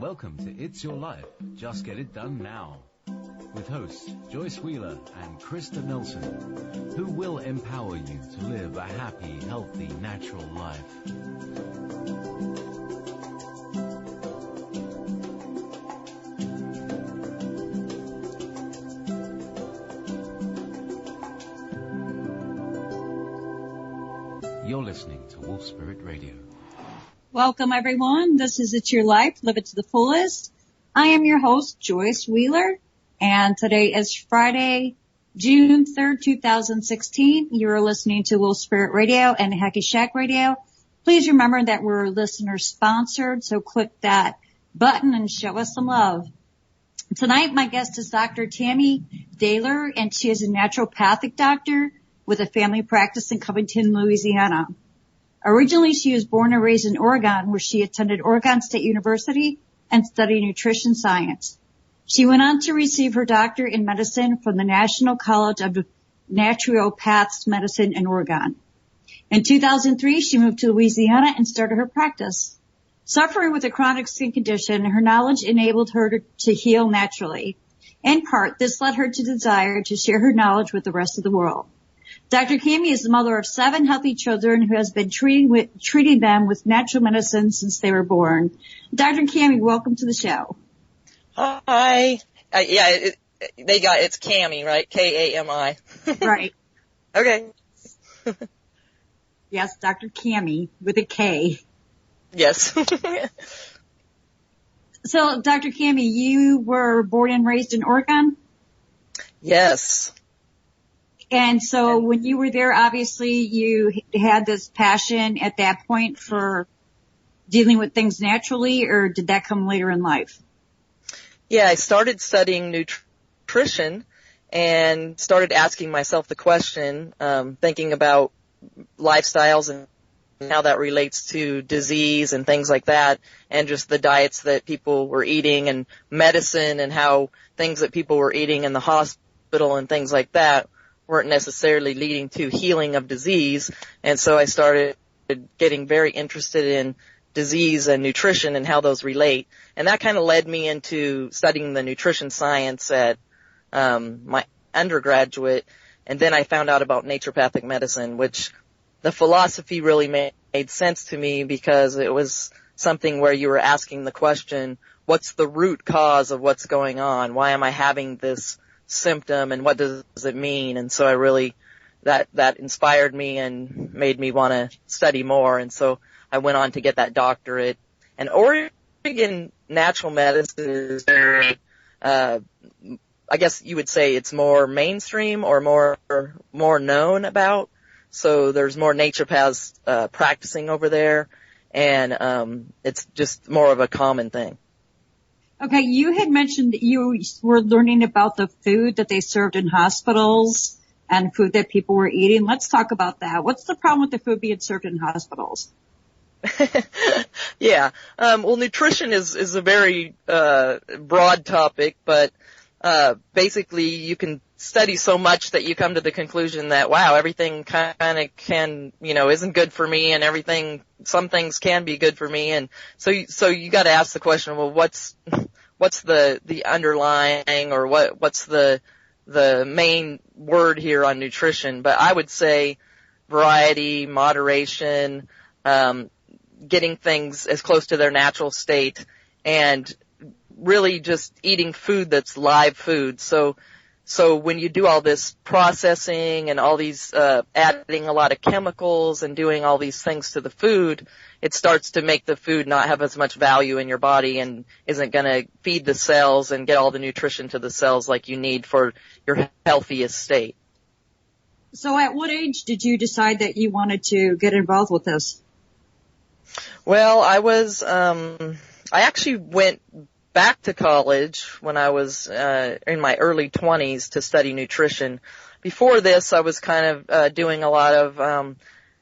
Welcome to It's Your Life, Just Get It Done Now, with hosts Joyce Wheeler and Krista Nelson, who will empower you to live a happy, healthy, natural life. You're listening to Wolf Spirit Radio. Welcome, everyone. This is It's Your Life, Live It to the Fullest. I am your host, Joyce Wheeler, and today is Friday, June 3rd, 2016. You're listening to Wolf Spirit Radio and Hacky Shack Radio. Please remember that we're listener-sponsored, so click that button and show us some love. Tonight, my guest is Dr. Tammy Dehler, and she is a naturopathic doctor with a family practice in Covington, Louisiana. Originally, she was born and raised in Oregon, where she attended Oregon State University and studied nutrition science. She went on to receive her doctorate in medicine from the National College of Naturopaths Medicine in Oregon. In 2003, she moved to Louisiana and started her practice. Suffering with a chronic skin condition, her knowledge enabled her to heal naturally. In part, this led her to desire to share her knowledge with the rest of the world. Dr. Cami is the mother of 7 healthy children who has been treating them with natural medicine since they were born. Dr. Cami, welcome to the show. Hi. It's Cami, right? K-A-M-I. Right. Okay. Yes, Dr. Cami with a K. Yes. So, Dr. Cami, you were born and raised in Oregon? Yes. And so when you were there, obviously you had this passion at that point for dealing with things naturally, or did that come later in life? Yeah, I started studying nutrition and started asking myself the question, thinking about lifestyles and how that relates to disease and things like that, and just the diets that people were eating and medicine and how things that people were eating in the hospital and things like that weren't necessarily leading to healing of disease. And so I started getting very interested in disease and nutrition and how those relate. And that kind of led me into studying the nutrition science at my undergraduate. And then I found out about naturopathic medicine, which the philosophy really made sense to me because it was something where you were asking the question, what's the root cause of what's going on? Why am I having this symptom and what does it mean? And so I really, that inspired me and made me want to study more. And so I went on to get that doctorate. And Oregon natural medicine is very, I guess you would say it's more mainstream or more known about. So there's more naturopaths, practicing over there. And, it's just more of a common thing. Okay, you had mentioned that you were learning about the food that they served in hospitals and food that people were eating. Let's talk about that. What's the problem with the food being served in hospitals? Yeah. Well, nutrition is a very broad topic, but basically you can study so much that you come to the conclusion that, wow, everything kind of isn't good for me, and some things can be good for me. And so you got to ask the question, well, what's the underlying, or what's the main word here on nutrition? But I would say variety, moderation, getting things as close to their natural state, and really just eating food that's live food. So when you do all this processing and all these, adding a lot of chemicals and doing all these things to the food, it starts to make the food not have as much value in your body and isn't going to feed the cells and get all the nutrition to the cells like you need for your healthiest state. So at what age did you decide that you wanted to get involved with this? Well, I actually went back to college when I was in my early 20s to study nutrition. Before this, I was kind of doing a lot of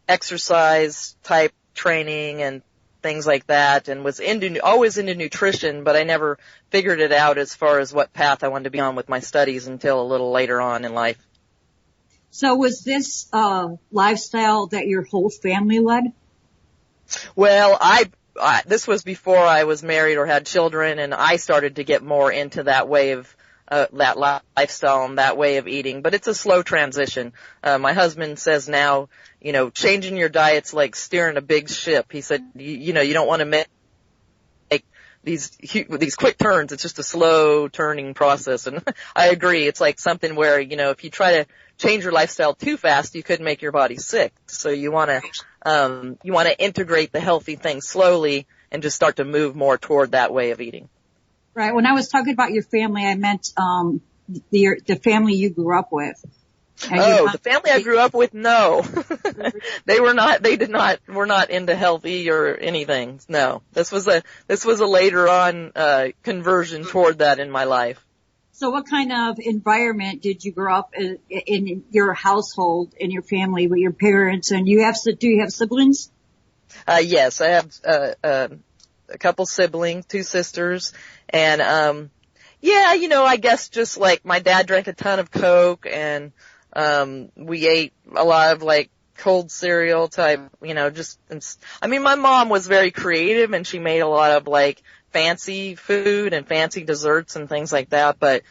exercise type training and things like that, and was always into nutrition, but I never figured it out as far as what path I wanted to be on with my studies until a little later on in life. So was this lifestyle that your whole family led? Well, this was before I was married or had children, and I started to get more into that way of that lifestyle and that way of eating. But it's a slow transition. My husband says now, changing your diet's like steering a big ship. He said, you don't want to make these quick turns. It's just a slow turning process. And I agree. It's like something where, if you try to change your lifestyle too fast, you could make your body sick. So you want to integrate the healthy things slowly and just start to move more toward that way of eating. Right. When I was talking about your family, I meant the family you grew up with. The family I grew up with, no. were not into healthy or anything. No. This was a later on conversion toward that in my life. So what kind of environment did you grow up in your household, in your family, with your parents? And do you have siblings? Yes, I have a couple siblings, 2 sisters, and I guess just like my dad drank a ton of Coke, and we ate a lot of like cold cereal type, my mom was very creative, and she made a lot of like fancy food and fancy desserts and things like that, but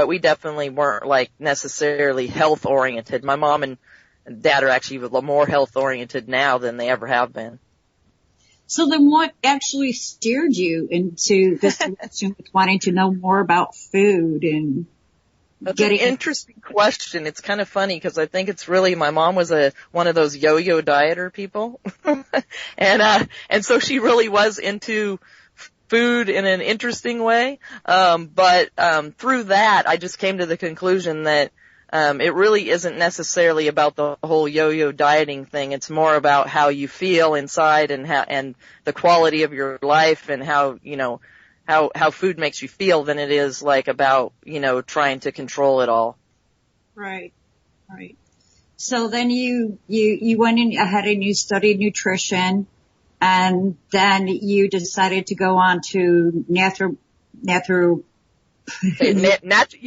we definitely weren't like necessarily health oriented. My mom and dad are actually more health oriented now than they ever have been. So then what actually steered you into this direction with wanting to know more about food and That's an interesting question. It's kind of funny because I think it's really, my mom was one of those yo-yo dieter people. and so she really was into food in an interesting way. But through that, I just came to the conclusion that it really isn't necessarily about the whole yo-yo dieting thing. It's more about how you feel inside and the quality of your life and how food makes you feel than it is like about, trying to control it all. Right. So then you went in ahead and you studied nutrition, and then you decided to go on to you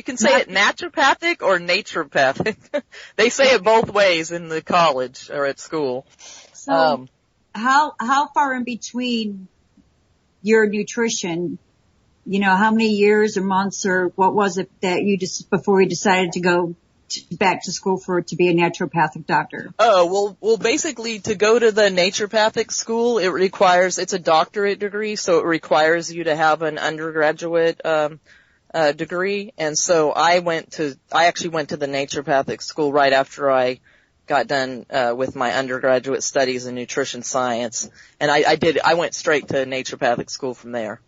can say it naturopathic or naturopathic. They say it both ways in the college or at school. So how far in between your nutrition, how many years or months or what was it that before you decided to go back to school to be a naturopathic doctor? Oh, well, basically to go to the naturopathic school, it's a doctorate degree, so it requires you to have an undergraduate, degree. And so I actually went to the naturopathic school right after I got done, with my undergraduate studies in nutrition science. And I went straight to naturopathic school from there.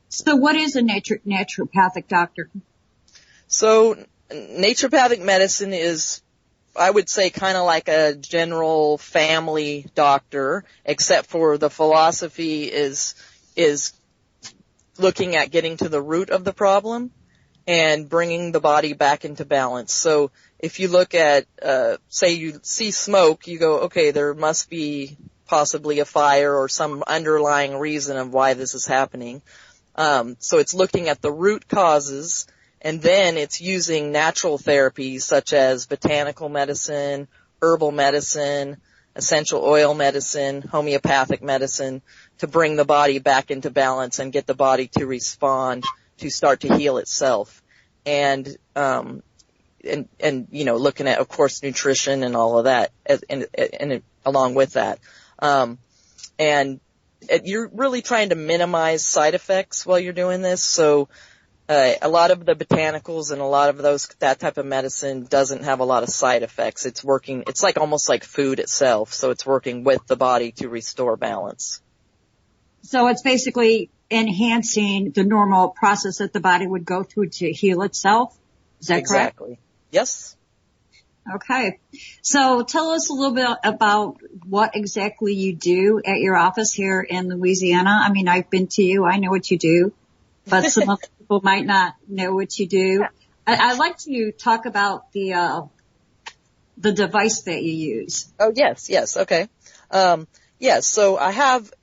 So what is a naturopathic doctor? So naturopathic medicine is, I would say, kind of like a general family doctor, except for the philosophy is looking at getting to the root of the problem and bringing the body back into balance. So if you look at, say you see smoke, you go, okay, there must be possibly a fire or some underlying reason of why this is happening. So it's looking at the root causes, and then it's using natural therapies such as botanical medicine, herbal medicine, essential oil medicine, homeopathic medicine to bring the body back into balance and get the body to respond, to start to heal itself. And looking at, of course, nutrition and all of that, and along with that. And you're really trying to minimize side effects while you're doing this. So, a lot of the botanicals and a lot of that type of medicine doesn't have a lot of side effects. It's like almost like food itself. So it's working with the body to restore balance. So it's basically enhancing the normal process that the body would go through to heal itself. Is that correct? Exactly. Yes. Okay. So tell us a little bit about what exactly you do at your office here in Louisiana. I mean, I've been to you. I know what you do, but some other people might not know what you do. I'd like to talk about the device that you use. Oh, yes. Okay. So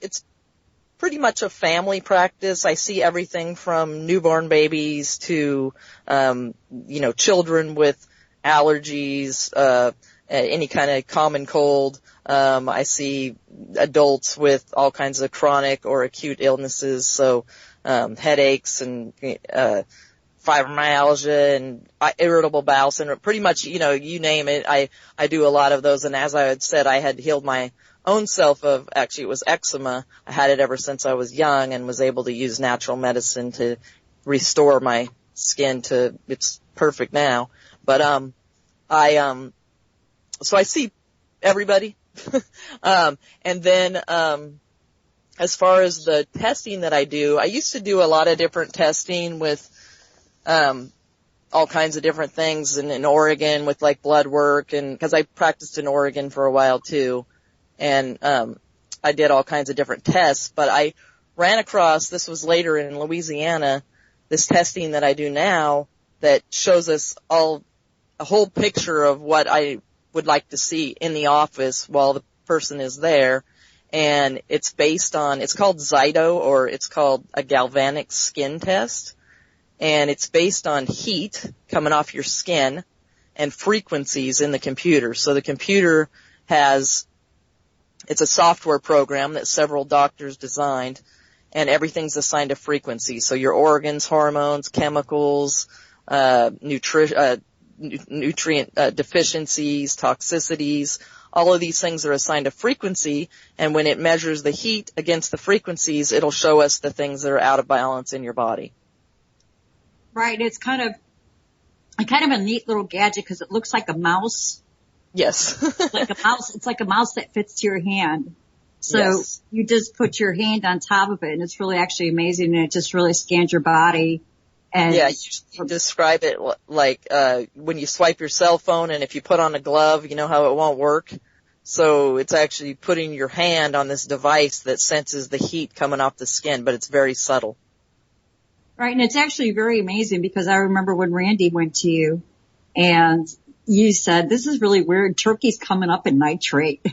it's pretty much a family practice. I see everything from newborn babies to, children with allergies, any kind of common cold. I see adults with all kinds of chronic or acute illnesses, so headaches and fibromyalgia and irritable bowel syndrome. Pretty much, you name it. I do a lot of those, and as I had said, I had healed my own self of, actually it was eczema. I had it ever since I was young and was able to use natural medicine to restore my skin to it's perfect now. But so I see everybody. And then as far as the testing that I do, I used to do a lot of different testing with all kinds of different things in Oregon with like blood work, and because I practiced in Oregon for a while too. And I did all kinds of different tests, but I ran across, this was later in Louisiana, this testing that I do now that shows us a whole picture of what I would like to see in the office while the person is there. And it's based on, it's called Zyto, or it's called a galvanic skin test. And it's based on heat coming off your skin and frequencies in the computer. So the computer it's a software program that several doctors designed, and everything's assigned a frequency. So your organs, hormones, chemicals, nutrient deficiencies, toxicities, all of these things are assigned a frequency, and when it measures the heat against the frequencies, it'll show us the things that are out of balance in your body. Right. It's kind of a neat little gadget because it looks like a mouse. Yes. Like a mouse. It's like a mouse that fits to your hand. So yes. You just put your hand on top of it, and it's really actually amazing, and it just really scans your body. And yeah, you describe it like when you swipe your cell phone, and if you put on a glove, you know how it won't work? So it's actually putting your hand on this device that senses the heat coming off the skin, but it's very subtle. Right, and it's actually very amazing because I remember when Randy went to you, and you said, this is really weird. Turkey's coming up in nitrate.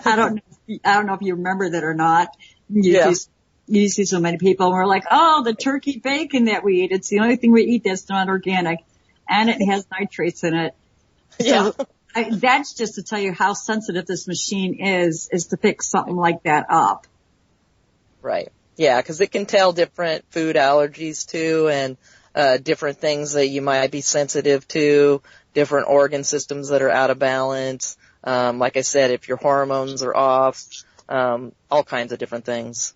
I don't know if you remember that or not. You see so many people, and we're like, oh, the turkey bacon that we eat. It's the only thing we eat that's not organic, and it has nitrates in it. Yeah. So that's just to tell you how sensitive this machine is to pick something like that up. Right. Yeah, because it can tell different food allergies too, and different things that you might be sensitive to, different organ systems that are out of balance. Like I said, if your hormones are off, all kinds of different things.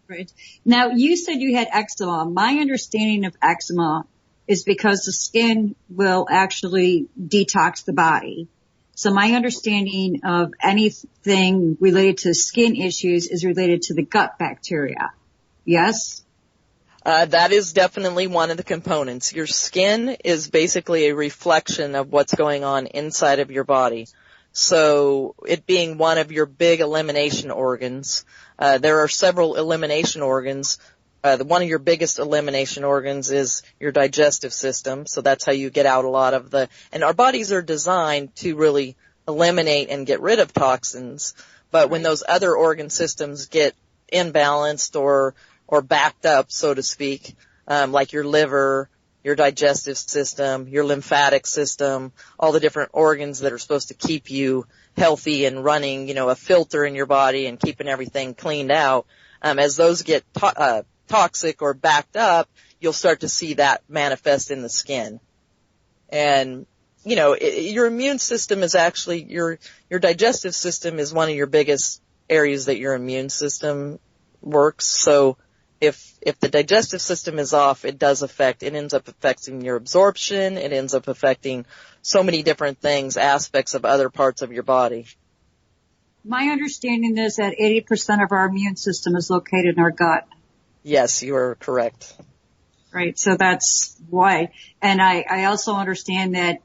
Right. Now, you said you had eczema. My understanding of eczema is because the skin will actually detox the body. So my understanding of anything related to skin issues is related to the gut bacteria. Yes? That is definitely one of the components. Your skin is basically a reflection of what's going on inside of your body. So it being one of your big elimination organs, there are several elimination organs. One of your biggest elimination organs is your digestive system. So that's how you get out a lot of and our bodies are designed to really eliminate and get rid of toxins. But when those other organ systems get imbalanced or backed up, so to speak, like your liver, your digestive system, your lymphatic system, all the different organs that are supposed to keep you healthy and running, a filter in your body and keeping everything cleaned out. As those get toxic or backed up, you'll start to see that manifest in the skin. And, your immune system is actually, your digestive system is one of your biggest areas that your immune system works. So if the digestive system is off, it ends up affecting your absorption. It ends up affecting so many different things, aspects of other parts of your body. My understanding is that 80% of our immune system is located in our gut. Yes, you are correct. Right. So that's why. And I also understand that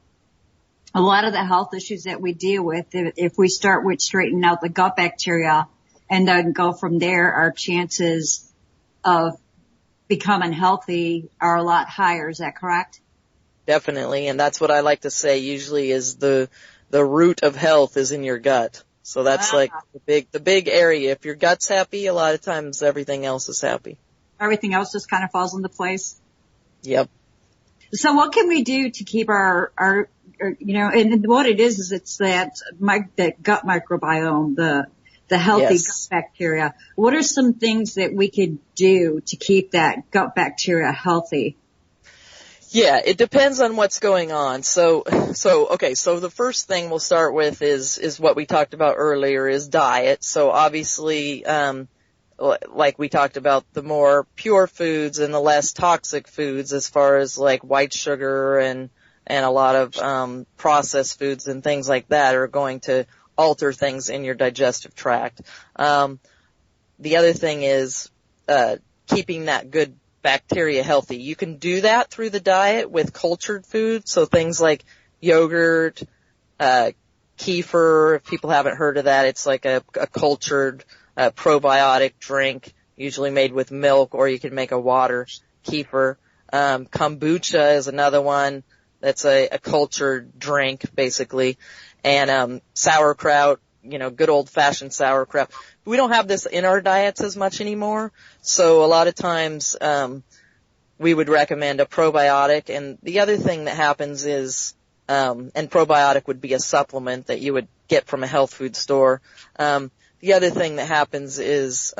a lot of the health issues that we deal with, if we start with straightening out the gut bacteria and then go from there, our chances of becoming healthy are a lot higher. Is that correct? Definitely. And that's what I like to say usually is the root of health is in your gut. So that's like the big area. If your gut's happy, a lot of times everything else is happy. Everything else just kind of falls into place. Yep. So what can we do to keep our and what it is it's that gut microbiome, the healthy Yes. gut bacteria. What are some things that we could do to keep that gut bacteria healthy? Yeah, it depends on what's going on. So the first thing we'll start with is what we talked about earlier, is diet. So obviously, like we talked about, the more pure foods and the less toxic foods, as far as like white sugar and a lot of processed foods and things like that, are going to alter things in your digestive tract. The other thing is keeping that good bacteria healthy. You can do that through the diet with cultured food, so things like yogurt, kefir. If people haven't heard of that, it's like a cultured probiotic drink, usually made with milk, or you can make a water kefir. Kombucha is another one that's a cultured drink, basically. And sauerkraut, good old-fashioned sauerkraut. We don't have this in our diets as much anymore, so a lot of times we would recommend a probiotic. And the other thing that happens is, and probiotic would be a supplement that you would get from a health food store. The other thing that happens is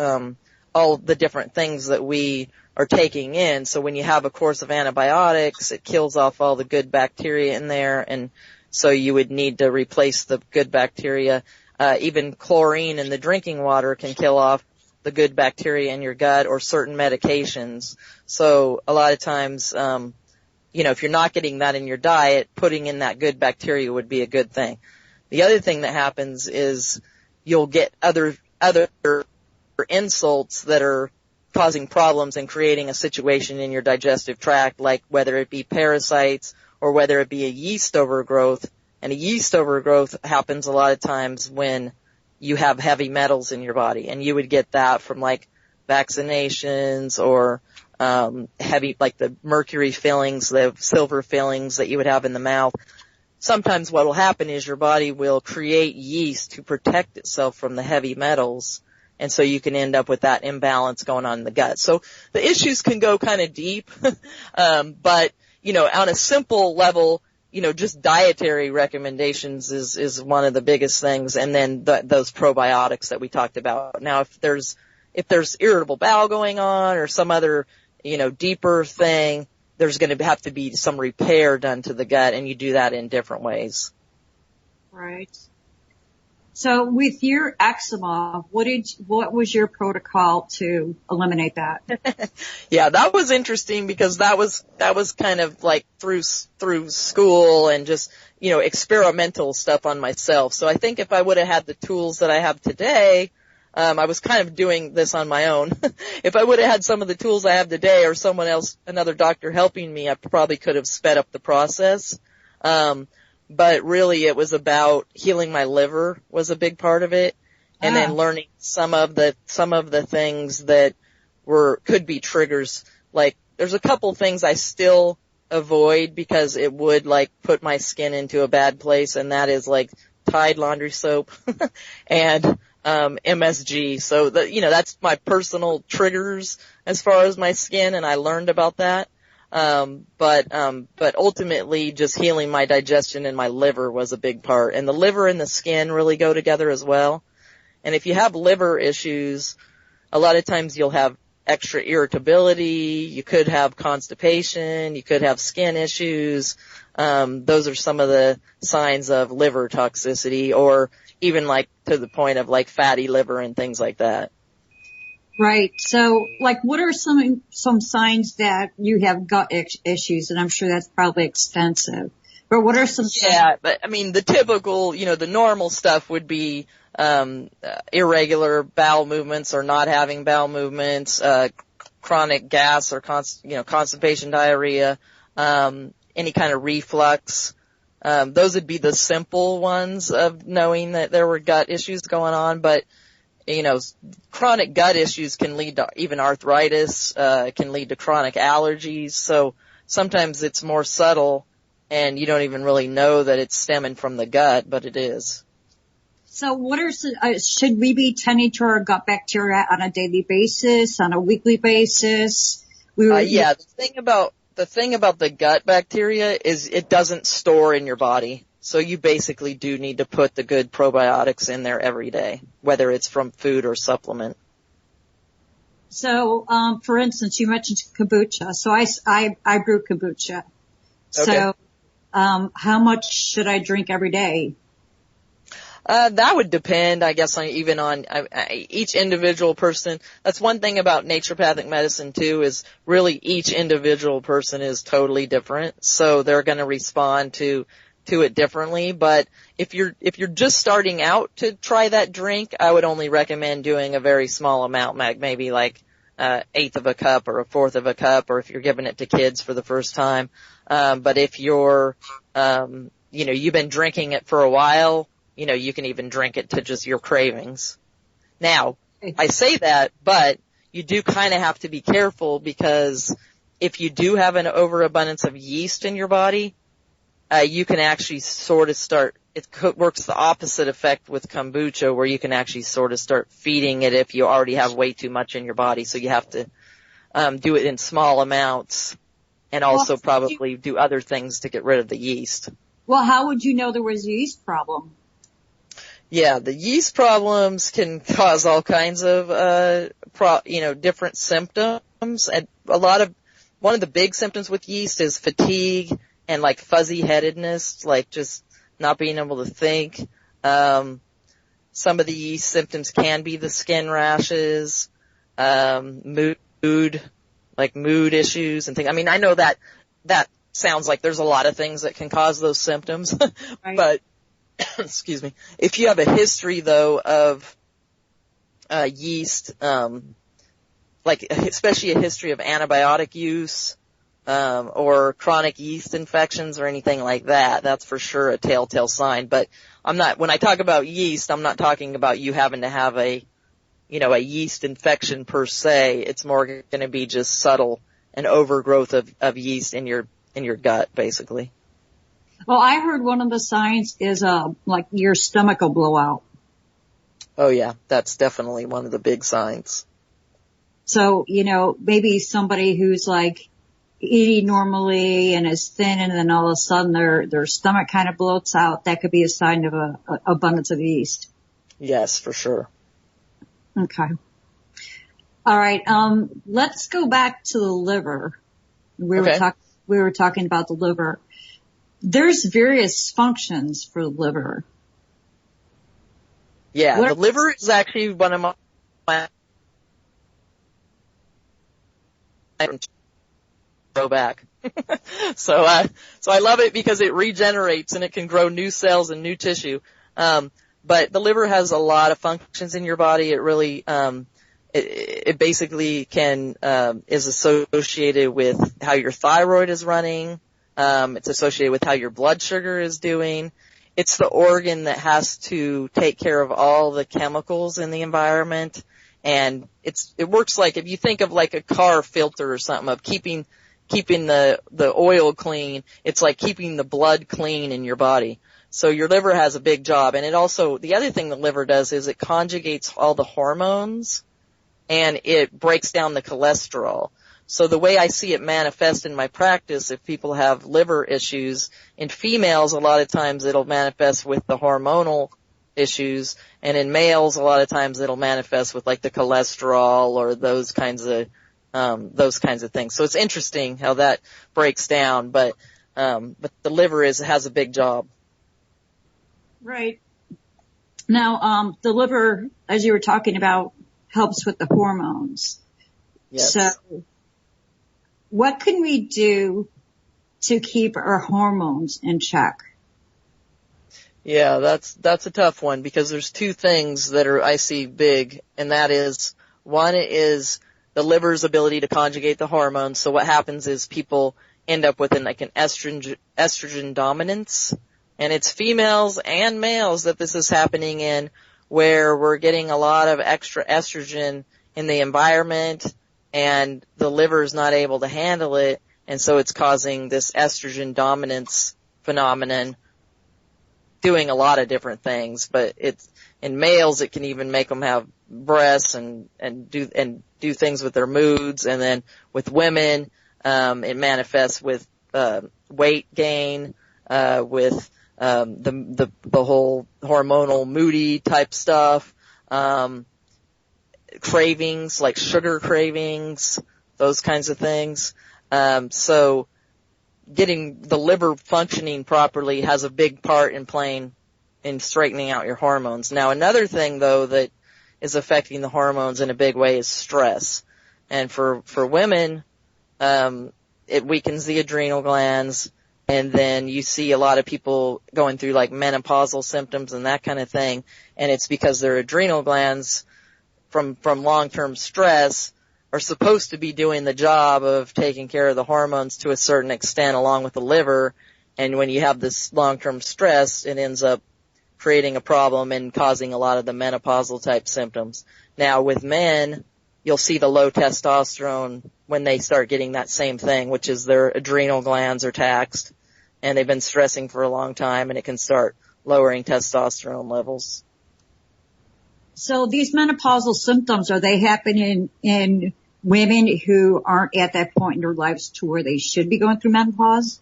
all the different things that we are taking in. So when you have a course of antibiotics, it kills off all the good bacteria in there, and so you would need to replace the good bacteria. Even chlorine in the drinking water can kill off the good bacteria in your gut, or certain medications. So a lot of times, if you're not getting that in your diet, putting in that good bacteria would be a good thing. The other thing that happens is you'll get other insults that are causing problems and creating a situation in your digestive tract, like whether it be parasites or whether it be a yeast overgrowth. And a yeast overgrowth happens a lot of times when you have heavy metals in your body, and you would get that from like vaccinations or heavy, like the mercury fillings, the silver fillings that you would have in the mouth. Sometimes what will happen is your body will create yeast to protect itself from the heavy metals, and so you can end up with that imbalance going on in the gut. So the issues can go kind of deep, but on a simple level, just dietary recommendations is one of the biggest things, and then those probiotics that we talked about. Now, if there's irritable bowel going on or some other, deeper thing, there's going to have to be some repair done to the gut, and you do that in different ways. Right. So with your eczema, what was your protocol to eliminate that? Yeah, that was interesting because that was kind of like through school and just, experimental stuff on myself. So I think if I would have had the tools that I have today, I was kind of doing this on my own. If I would have had some of the tools I have today, or someone else, another doctor helping me, I probably could have sped up the process. But really it was about healing my liver was a big part of it. And then learning some of the things that could be triggers. Like there's a couple things I still avoid because it would like put my skin into a bad place, and that is like Tide laundry soap and MSG. So that's my personal triggers as far as my skin, and I learned about that. But ultimately just healing my digestion and my liver was a big part. And the liver and the skin really go together as well. And if you have liver issues, a lot of times you'll have extra irritability, you could have constipation, you could have skin issues. Those are some of the signs of liver toxicity, or even like to the point of like fatty liver and things like that. Right. So, like, what are some signs that you have gut issues? And I'm sure that's probably extensive. But what are some signs? Yeah, but I mean, the typical, the normal stuff would be irregular bowel movements or not having bowel movements, chronic gas or constipation, diarrhea, any kind of reflux. Those would be the simple ones of knowing that there were gut issues going on, but chronic gut issues can lead to even arthritis, can lead to chronic allergies. So sometimes it's more subtle and you don't even really know that it's stemming from the gut, but it is. So what should we be tending to our gut bacteria on a daily basis, on a weekly basis? The thing about the thing about the gut bacteria is it doesn't store in your body. So you basically do need to put the good probiotics in there every day, whether it's from food or supplement. So, for instance, you mentioned kombucha. So I brew kombucha. Okay. So, how much should I drink every day? That would depend, I guess, on each individual person. That's one thing about naturopathic medicine too, is really each individual person is totally different. So they're going to respond to it differently. But if you're just starting out to try that drink, I would only recommend doing a very small amount, maybe like eighth of a cup or a fourth of a cup, or if you're giving it to kids for the first time. But if you're, you've been drinking it for a while, you can even drink it to just your cravings. Now, I say that, but you do kind of have to be careful, because if you do have an overabundance of yeast in your body, you can actually sort of start, it works the opposite effect with kombucha, where you can actually sort of start feeding it if you already have way too much in your body. So you have to do it in small amounts, and also probably do other things to get rid of the yeast. Well, how would you know there was a yeast problem? Yeah, the yeast problems can cause all kinds of, different symptoms. And one of the big symptoms with yeast is fatigue and like fuzzy headedness, like just not being able to think. Some of the yeast symptoms can be the skin rashes, mood issues and things. I mean, I know that sounds like there's a lot of things that can cause those symptoms, Right. But excuse me. If you have a history though of yeast, especially a history of antibiotic use, or chronic yeast infections or anything like that, that's for sure a telltale sign. But when I talk about yeast, I'm not talking about you having to have a yeast infection per se. It's more going to be just subtle, an overgrowth of yeast in your gut, basically. Well, I heard one of the signs is, like your stomach will blow out. Oh yeah, that's definitely one of the big signs. So, maybe somebody who's like eating normally and is thin, and then all of a sudden their stomach kind of bloats out, that could be a sign of a abundance of yeast. Yes, for sure. Okay. All right. Let's go back to the liver. We were talking about the liver. There's various functions for the liver. Yeah, the liver is actually one of my grow back. So I love it because it regenerates and it can grow new cells and new tissue. But the liver has a lot of functions in your body. It really, it basically is associated with how your thyroid is running. It's associated with how your blood sugar is doing. It's the organ that has to take care of all the chemicals in the environment. And it works like, if you think of like a car filter or something, of keeping the oil clean, it's like keeping the blood clean in your body. So your liver has a big job. And the other thing the liver does is it conjugates all the hormones and it breaks down the cholesterol. So the way I see it manifest in my practice, if people have liver issues, in females, a lot of times it'll manifest with the hormonal issues, and in males, a lot of times it'll manifest with like the cholesterol or those kinds of things. So it's interesting how that breaks down, but the liver has a big job. Right. Now, the liver, as you were talking about, helps with the hormones. Yes. So what can we do to keep our hormones in check? Yeah, that's a tough one, because there's two things that I see big, and that is, one is the liver's ability to conjugate the hormones. So what happens is people end up with an estrogen dominance, and it's females and males that this is happening in, where we're getting a lot of extra estrogen in the environment, and the liver is not able to handle it, and so it's causing this estrogen dominance phenomenon, doing a lot of different things. But in males, it can even make them have breasts and do things with their moods. And then with women, It manifests with weight gain, with the whole hormonal moody type stuff, cravings like sugar cravings, those kinds of things. So getting the liver functioning properly has a big part in playing in straightening out your hormones. Now, another thing though that is affecting the hormones in a big way is stress. And for women, it weakens the adrenal glands, and then you see a lot of people going through like menopausal symptoms and that kind of thing, and it's because their adrenal glands from long-term stress are supposed to be doing the job of taking care of the hormones to a certain extent along with the liver, and when you have this long-term stress, it ends up creating a problem and causing a lot of the menopausal type symptoms. Now with men, you'll see the low testosterone when they start getting that same thing, which is their adrenal glands are taxed and they've been stressing for a long time, and it can start lowering testosterone levels. So these menopausal symptoms, are they happening in women who aren't at that point in their lives to where they should be going through menopause?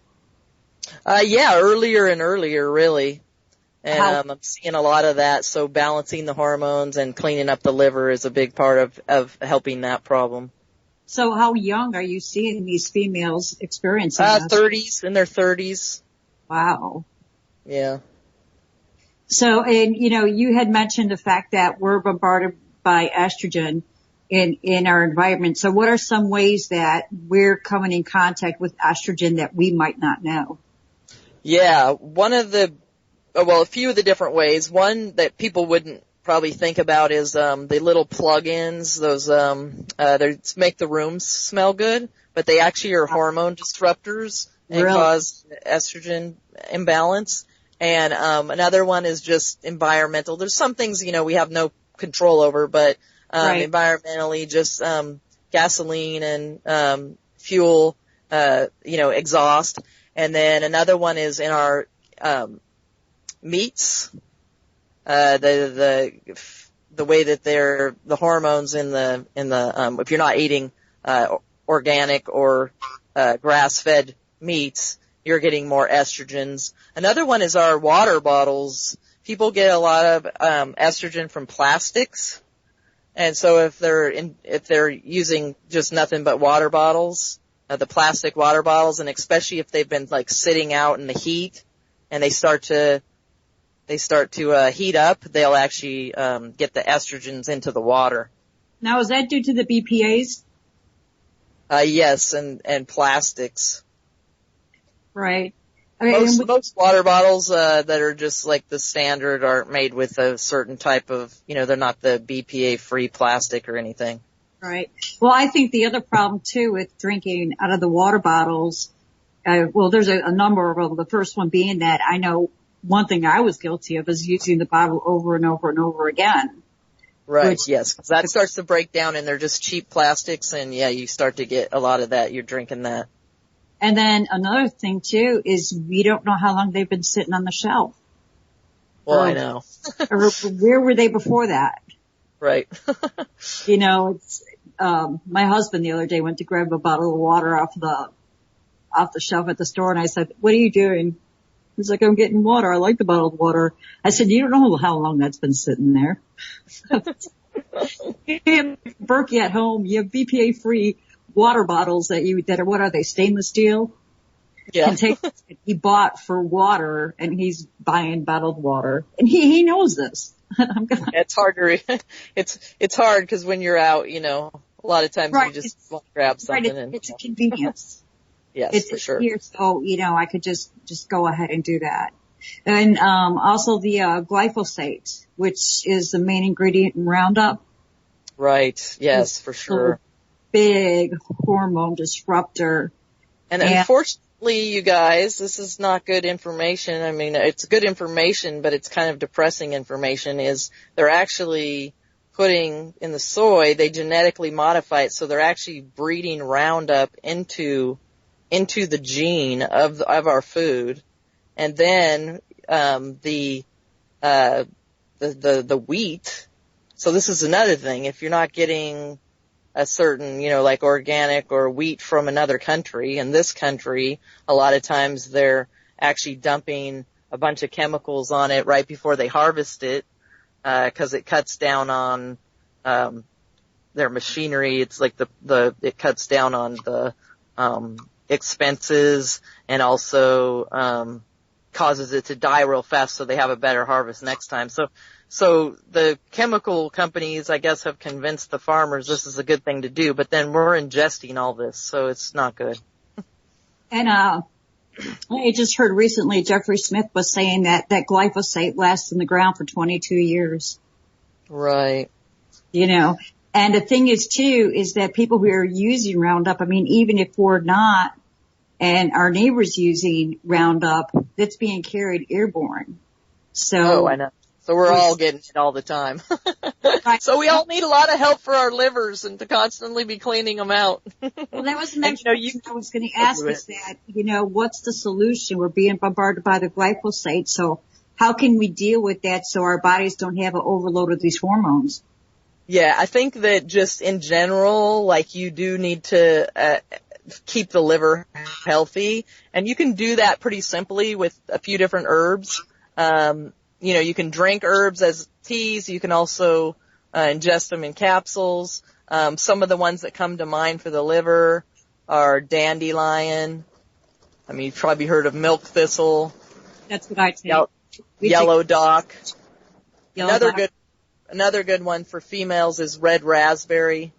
Yeah, earlier and earlier, really. And I'm seeing a lot of that, so balancing the hormones and cleaning up the liver is a big part of helping that problem. So how young are you seeing these females experiencing this? 30s, in their 30s. Wow. Yeah. So, and you had mentioned the fact that we're bombarded by estrogen in our environment. So what are some ways that we're coming in contact with estrogen that we might not know? Yeah, a few of the different ways. One that people wouldn't probably think about is the little plug-ins, those they make the rooms smell good, but they actually are hormone disruptors and cause estrogen imbalance. And another one is just environmental. There's some things we have no control over, but environmentally, just gasoline and fuel, exhaust. And then another one is in our meats, the way that the hormones in the if you're not eating organic or grass-fed meats, you're getting more estrogens. Another one is our water bottles. People get a lot of estrogen from plastics, and so if they're using just nothing but water bottles, the plastic water bottles, and especially if they've been like sitting out in the heat and they start to heat up, they'll actually get the estrogens into the water. Now, is that due to the BPAs? Yes, and plastics. Right. Most water bottles that are just like the standard are made with a certain type of, they're not the BPA-free plastic or anything. Right. Well, I think the other problem too with drinking out of the water bottles, there's a number of them. The first one being that I know one thing I was guilty of is using the bottle over and over and over again. Right, yes. That starts to break down and they're just cheap plastics, and yeah, you start to get a lot of that. You're drinking that. And then another thing too is we don't know how long they've been sitting on the shelf. Well, I know. Or where were they before that? Right. It's my husband the other day went to grab a bottle of water off the shelf at the store, and I said, "What are you doing?" He's like, "I'm getting water. I like the bottled water." I said, "You don't know how long that's been sitting there." You have Berkey at home. You have BPA-free water bottles that are, what are they, stainless steel? Yeah. He bought for water, and he's buying bottled water, and he knows this. It's hard it's hard because when you're out, a lot of times you just want to grab something. Right, it's a convenience. Yes, for sure. Here, so, I could just go ahead and do that. And, also the, glyphosate, which is the main ingredient in Roundup. Right. Yes, for sure. Big hormone disruptor. And unfortunately, you guys, this is not good information. I mean, it's good information, but it's kind of depressing information, is they're actually putting in the soy, they genetically modify it, so they're actually breeding Roundup into the gene of our food. And then the wheat. So this is another thing. If you're not getting a certain, like organic or wheat from another country. In this country, a lot of times they're actually dumping a bunch of chemicals on it right before they harvest it, 'cause it cuts down on, their machinery. It's like it cuts down on the, expenses, and also, causes it to die real fast so they have a better harvest next time. So the chemical companies, I guess, have convinced the farmers this is a good thing to do, but then we're ingesting all this, so it's not good. And, I just heard recently Jeffrey Smith was saying that glyphosate lasts in the ground for 22 years. Right. And the thing is too, is that people who are using Roundup, I mean, even if we're not, and our neighbors using Roundup, that's being carried airborne. So. Oh, I know. So we're all getting it all the time. So we all need a lot of help for our livers and to constantly be cleaning them out. Well, that was the next question I was going to ask is that, what's the solution? We're being bombarded by the glyphosate. So how can we deal with that so our bodies don't have an overload of these hormones? Yeah, I think that just in general, like you do need to keep the liver healthy, and you can do that pretty simply with a few different herbs. You can drink herbs as teas. You can also ingest them in capsules. Some of the ones that come to mind for the liver are dandelion. I mean, you've probably heard of milk thistle. That's what I take. Yellow dock. Another good one for females is red raspberry,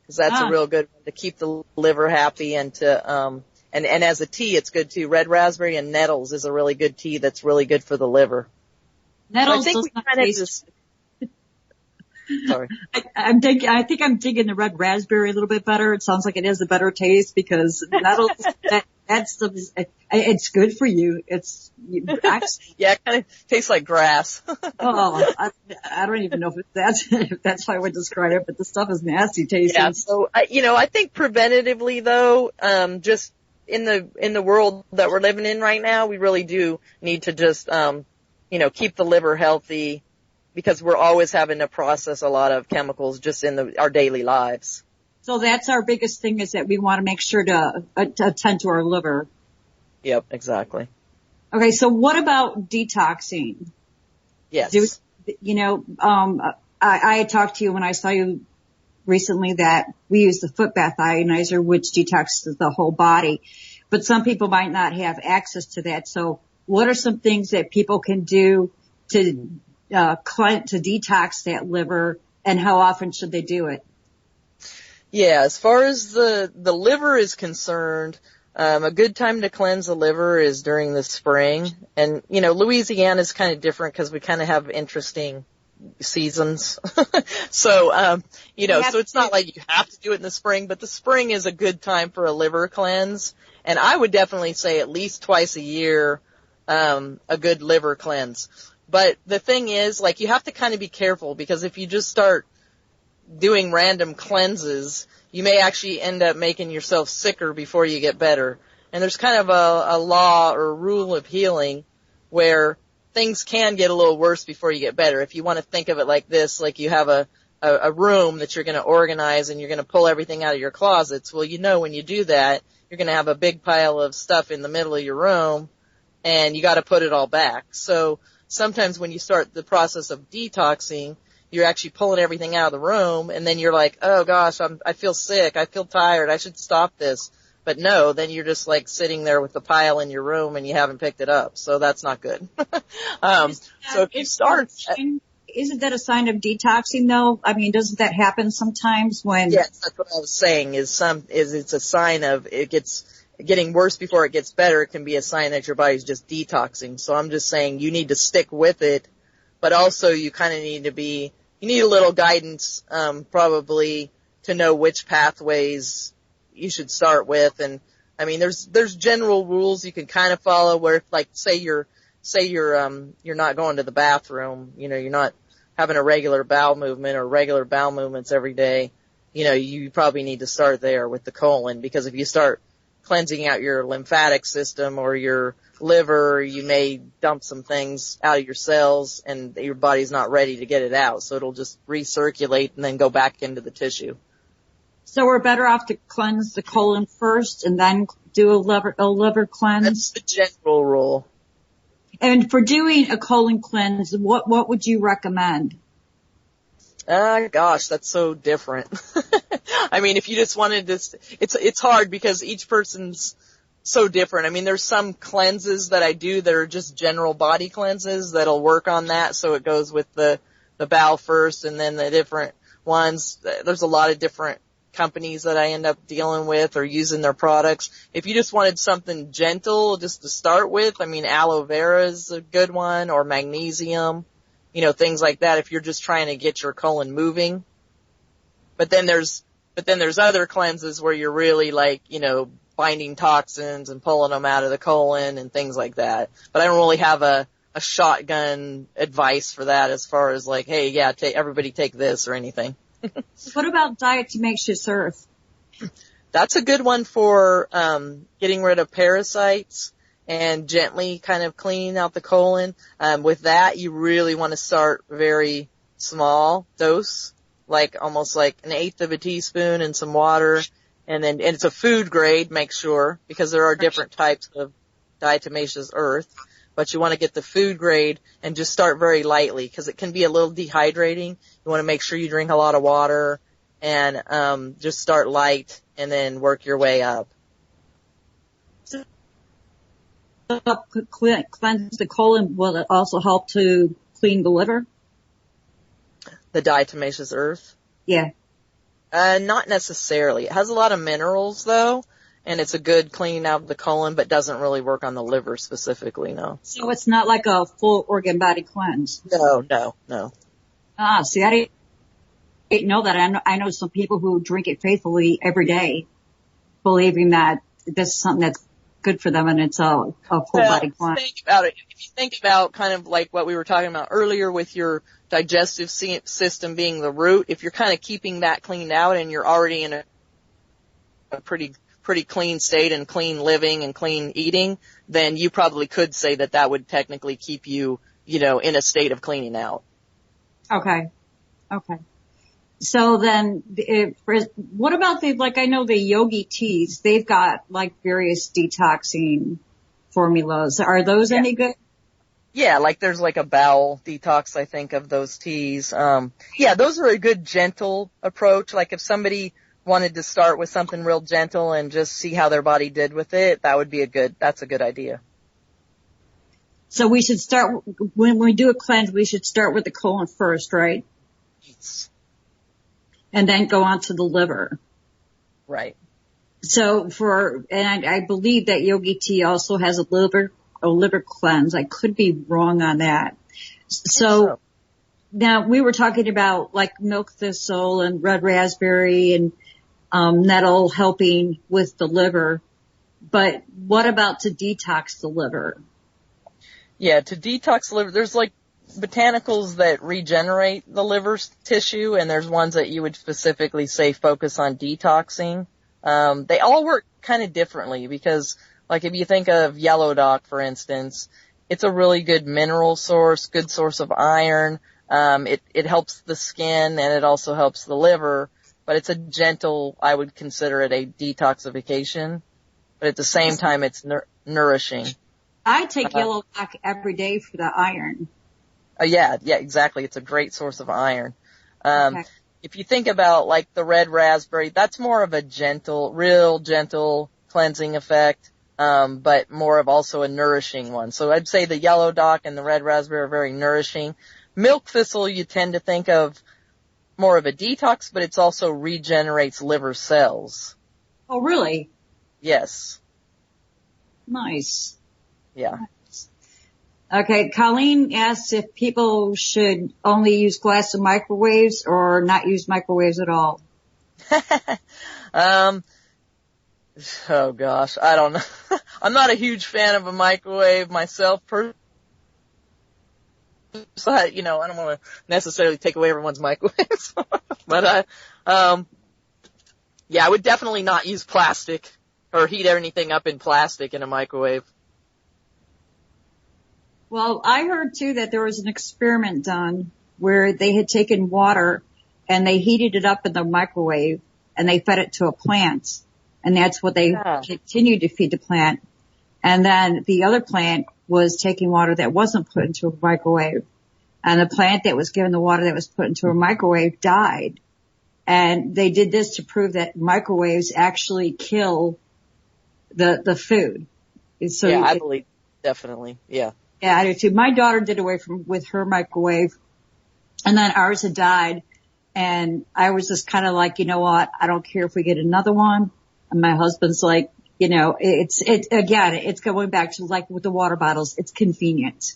because that's a real good one to keep the liver happy and to and as a tea it's good too. Red raspberry and nettles is a really good tea that's really good for the liver. Nettles does not taste. Sorry. I think I'm digging the red raspberry a little bit better. It sounds like it has a better taste because nettles, it's good for you. Yeah, it kind of tastes like grass. I don't even know if that's how I would describe it, but the stuff is nasty tasting. Yeah, so, I think preventatively though, just in the world that we're living in right now, we really do need to just, keep the liver healthy, because we're always having to process a lot of chemicals just in our daily lives. So that's our biggest thing, is that we want to make sure to attend to our liver. Yep, exactly. Okay, so what about detoxing? Yes. I had talked to you when I saw you recently that we use the foot bath ionizer, which detoxes the whole body. But some people might not have access to that. So what are some things that people can do to detox that liver, and how often should they do it? Yeah, as far as the liver is concerned, a good time to cleanse the liver is during the spring. And, Louisiana is kind of different because we kind of have interesting seasons. So, so it's not like you have to do it in the spring, but the spring is a good time for a liver cleanse. And I would definitely say at least twice a year, a good liver cleanse. But the thing is, like, you have to kind of be careful, because if you just start doing random cleanses, you may actually end up making yourself sicker before you get better. And there's kind of a law or rule of healing where things can get a little worse before you get better. If you want to think of it like this, like you have a room that you're going to organize and you're going to pull everything out of your closets. Well, when you do that, you're going to have a big pile of stuff in the middle of your room, and you got to put it all back. So sometimes when you start the process of detoxing, you're actually pulling everything out of the room, and then you're like, oh gosh, I feel sick, I feel tired, I should stop this. But no, then you're just like sitting there with the pile in your room and you haven't picked it up. So that's not good. So if you start, isn't that a sign of detoxing though? I mean, doesn't that happen sometimes when? Yes, that's what I was saying is it's a sign of it getting worse before it gets better. It can be a sign that your body's just detoxing. So I'm just saying you need to stick with it, but also you kind of you need a little guidance, probably to know which pathways you should start with. And I mean, there's general rules you can kind of follow where, like, say you're not going to the bathroom, you're not having a regular bowel movement or regular bowel movements every day. You probably need to start there with the colon, because if you start cleansing out your lymphatic system or your liver, you may dump some things out of your cells and your body's not ready to get it out. So it'll just recirculate and then go back into the tissue. So we're better off to cleanse the colon first and then do a liver cleanse? That's the general rule. And for doing a colon cleanse, what would you recommend? Gosh, that's so different. I mean, if you just wanted to, it's hard because each person's so different. I mean, there's some cleanses that I do that are just general body cleanses that'll work on that. So it goes with the bowel first and then the different ones. There's a lot of different companies that I end up dealing with or using their products. If you just wanted something gentle just to start with, I mean, aloe vera is a good one, or magnesium, things like that if you're just trying to get your colon moving. But then there's other cleanses where you're really like, binding toxins and pulling them out of the colon and things like that. But I don't really have a shotgun advice for that as far as like, hey, yeah, everybody take this or anything. What about diatomaceous earth? That's a good one for getting rid of parasites and gently kind of cleaning out the colon. With that, you really want to start very small dose, like almost like 1/8 of a teaspoon and some water. And it's a food grade, make sure, because there are different types of diatomaceous earth. But you want to get the food grade and just start very lightly because it can be a little dehydrating. You want to make sure you drink a lot of water and just start light and then work your way up. Cleanse the colon, will it also help to clean the liver? The diatomaceous earth? Yeah. Not necessarily. It has a lot of minerals though. And it's a good cleaning out of the colon, but doesn't really work on the liver specifically, no. So it's not like a full organ body cleanse? No. See, I didn't know that. I know some people who drink it faithfully every day, believing that this is something that's good for them and it's a full body cleanse. Think about it. If you think about kind of like what we were talking about earlier with your digestive system being the root, if you're kind of keeping that cleaned out and you're already in a pretty clean state and clean living and clean eating, then you probably could say that would technically keep you, in a state of cleaning out. Okay. So then, what about I know the yogi teas, they've got like various detoxing formulas. Are those any good? Yeah, like there's like a bowel detox, I think, of those teas. Those are a good gentle approach. Like if somebody wanted to start with something real gentle and just see how their body did with it, that's a good idea. So we should start, when we do a cleanse, we should start with the colon first, right? Yes. And then go on to the liver. Right. So and I believe that yogi tea also has a liver cleanse. I could be wrong on that. So now we were talking about like milk thistle and red raspberry and nettle helping with the liver, but what about to detox the liver? Yeah, to detox the liver, there's like botanicals that regenerate the liver tissue, and there's ones that you would specifically say focus on detoxing. They all work kind of differently because, like if you think of yellow dock, for instance, it's a really good mineral source, good source of iron. It helps the skin and it also helps the liver. But it's a gentle, I would consider it a detoxification. But at the same time, it's nourishing. I take yellow dock every day for the iron. Yeah, exactly. It's a great source of iron. Okay. If you think about like the red raspberry, that's more of a real gentle cleansing effect, but more of also a nourishing one. So I'd say the yellow dock and the red raspberry are very nourishing. Milk thistle, you tend to think of more of a detox, but it's also regenerates liver cells. Oh, really? Yes. Nice. Yeah. Okay, Colleen asks if people should only use glass and microwaves or not use microwaves at all. Oh gosh, I don't know. I'm not a huge fan of a microwave myself. So I don't want to necessarily take away everyone's microwaves, but I would definitely not use plastic or heat anything up in plastic in a microwave. Well, I heard too that there was an experiment done where they had taken water and they heated it up in the microwave and they fed it to a plant. And that's what they continued to feed the plant. And then the other plant was taking water that wasn't put into a microwave. And the plant that was given the water that was put into a microwave died. And they did this to prove that microwaves actually kill the food. So yeah, I believe definitely. Yeah. Yeah, I do too. My daughter did away with her microwave, and then ours had died. And I was just kind of like, you know what? I don't care if we get another one. And my husband's like, you know, it's going back to like with the water bottles. It's convenient.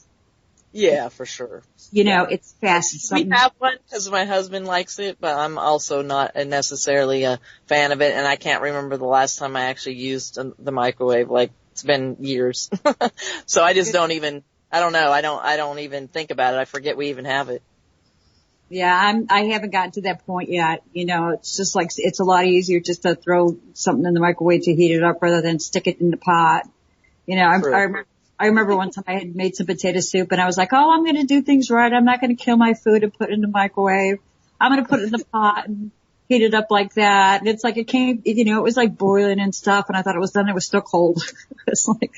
Yeah, for sure. You know, it's fast. We have one because my husband likes it, but I'm also not necessarily a fan of it. And I can't remember the last time I actually used the microwave. Like, it's been years. So I just don't even, I don't know. I don't even think about it. I forget we even have it. Yeah, I haven't gotten to that point yet. You know, it's just like, it's a lot easier just to throw something in the microwave to heat it up rather than stick it in the pot. You know, I remember one time I had made some potato soup and I was like, oh, I'm going to do things right. I'm not going to kill my food and put it in the microwave. I'm going to put it in the pot and heat it up like that. And it's like, it came, you know, it was like boiling and stuff. And I thought it was done. It was still cold. It's like,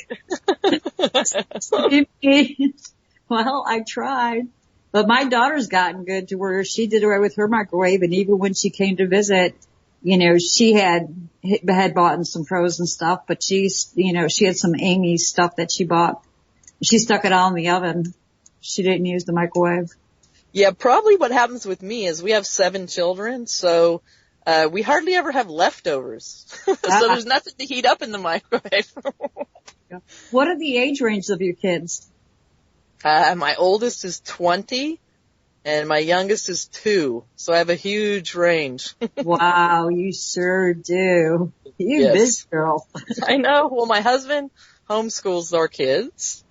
well, I tried. But my daughter's gotten good to where she did away with her microwave, and even when she came to visit, you know, she had bought some frozen stuff, but she had some Amy's stuff that she bought. She stuck it all in the oven. She didn't use the microwave. Yeah, probably what happens with me is we have 7 children, so we hardly ever have leftovers. So there's nothing to heat up in the microwave. What are the age ranges of your kids? My oldest is 20 and my youngest is 2. So I have a huge range. Wow, you sure do. You Yes. busy girl. I know. Well, my husband homeschools our kids.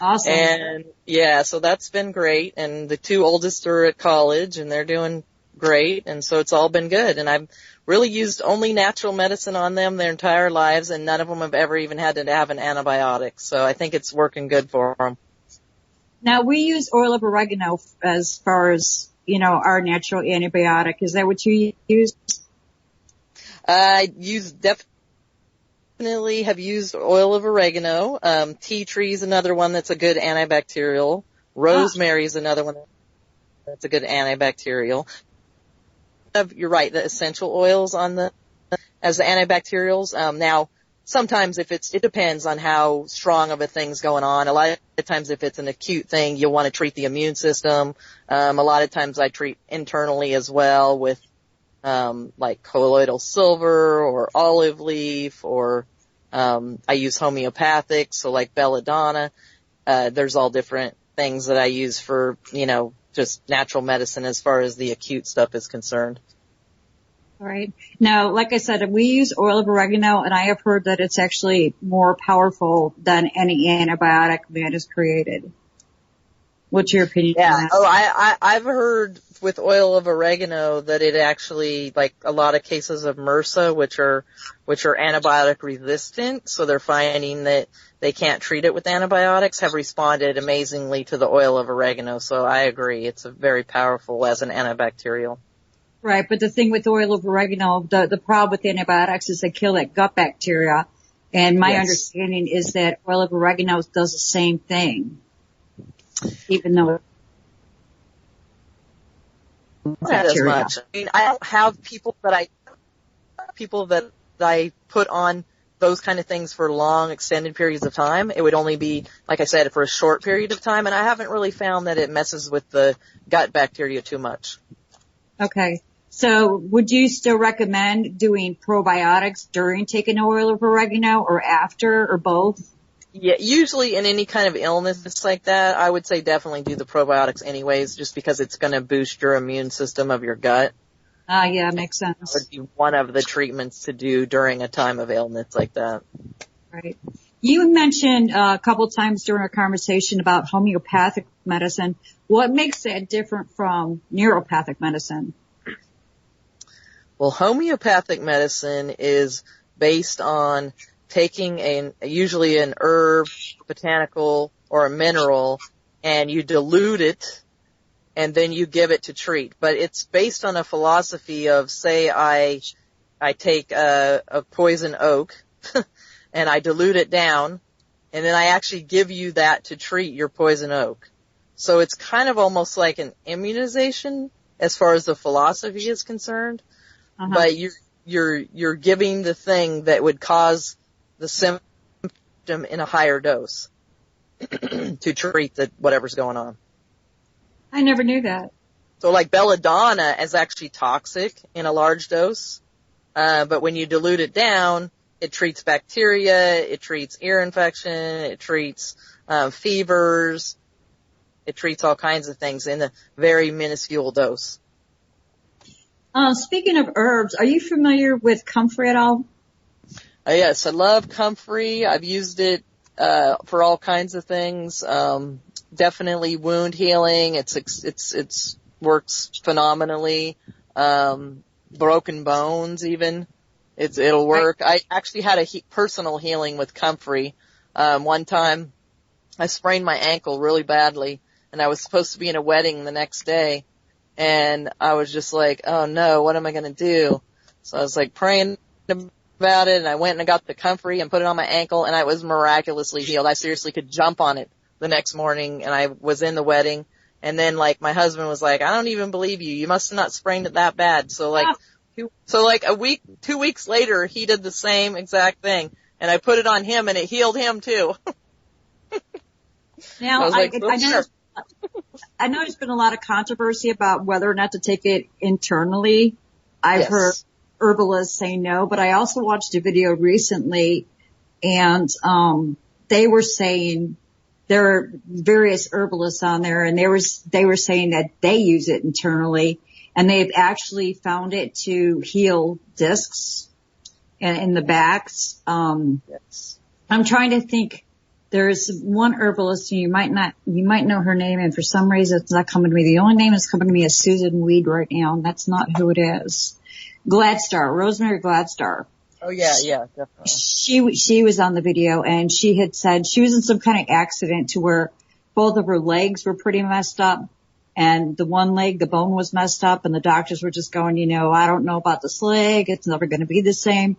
Awesome. And yeah, so that's been great. And the 2 oldest are at college and they're doing great. And so it's all been good. And I've really used only natural medicine on them their entire lives, and none of them have ever even had to have an antibiotic. So I think it's working good for them. Now, we use oil of oregano as far as, you know, our natural antibiotic. Is that what you use? I definitely have used oil of oregano. Tea tree is another one that's a good antibacterial. Rosemary is another one that's a good antibacterial. You're right, the essential oils as the antibacterials. Now, sometimes it depends on how strong of a thing's going on. A lot of times if it's an acute thing, you'll want to treat the immune system. A lot of times I treat internally as well with, like colloidal silver or olive leaf, or, I use homeopathic, so like belladonna. There's all different things that I use for, you know, just natural medicine as far as the acute stuff is concerned. All right. Now, like I said, we use oil of oregano, and I have heard that it's actually more powerful than any antibiotic man has created. What's your opinion on that? Oh, I've heard with oil of oregano that it actually, like a lot of cases of MRSA, which are antibiotic resistant, so they're finding that they can't treat it with antibiotics, have responded amazingly to the oil of oregano. So I agree. It's very powerful as an antibacterial. Right, but the thing with oil of oregano, the problem with antibiotics is they kill that gut bacteria. And my understanding is that oil of oregano does the same thing, even though not as much. I mean, I don't have people that I put on those kind of things for long, extended periods of time. It would only be, like I said, for a short period of time, and I haven't really found that it messes with the gut bacteria too much. Okay. So would you still recommend doing probiotics during taking oil of oregano, or after, or both? Yeah, usually in any kind of illness like that, I would say definitely do the probiotics anyways, just because it's going to boost your immune system of your gut. Yeah, makes sense. That would be one of the treatments to do during a time of illness like that. Right. You mentioned a couple times during our conversation about homeopathic medicine. What makes that different from neuropathic medicine? Well, homeopathic medicine is based on taking usually an herb, botanical, or a mineral, and you dilute it, and then you give it to treat. But it's based on a philosophy of, say I I take a poison oak and I dilute it down, and then I actually give you that to treat your poison oak. So it's kind of almost like an immunization as far as the philosophy is concerned, but you're giving the thing that would cause the symptom in a higher dose to treat whatever's going on. I never knew that. So like belladonna is actually toxic in a large dose, but when you dilute it down, it treats bacteria, it treats ear infection, it treats fevers, it treats all kinds of things in a very minuscule dose. Speaking of herbs, are you familiar with comfrey at all? Yes, I love comfrey. I've used it for all kinds of things. Definitely wound healing. It's works phenomenally. Broken bones even. It'll work. I actually had a personal healing with comfrey. One time I sprained my ankle really badly and I was supposed to be in a wedding the next day, and I was just like, oh no, what am I going to do? So I was like praying about it, and I went and I got the comfrey and put it on my ankle, and I was miraculously healed. I seriously could jump on it the next morning, and I was in the wedding. And then like my husband was like, I don't even believe you. You must have not sprained it that bad. So like 2 weeks later, he did the same exact thing, and I put it on him, and it healed him too. Now, I know there's been a lot of controversy about whether or not to take it internally. I've heard herbalists say no, but I also watched a video recently, and they were saying there are various herbalists on there, and they were saying that they use it internally, and they've actually found it to heal discs in the backs. I'm trying to think. There's one herbalist, and you might know her name, and for some reason it's not coming to me. The only name that's coming to me is Susan Weed right now, and that's not who it is. Gladstar, Rosemary Gladstar. Oh yeah, definitely. She was on the video, and she had said she was in some kind of accident to where both of her legs were pretty messed up, and the one leg, the bone was messed up, and the doctors were just going, I don't know about this leg, it's never going to be the same.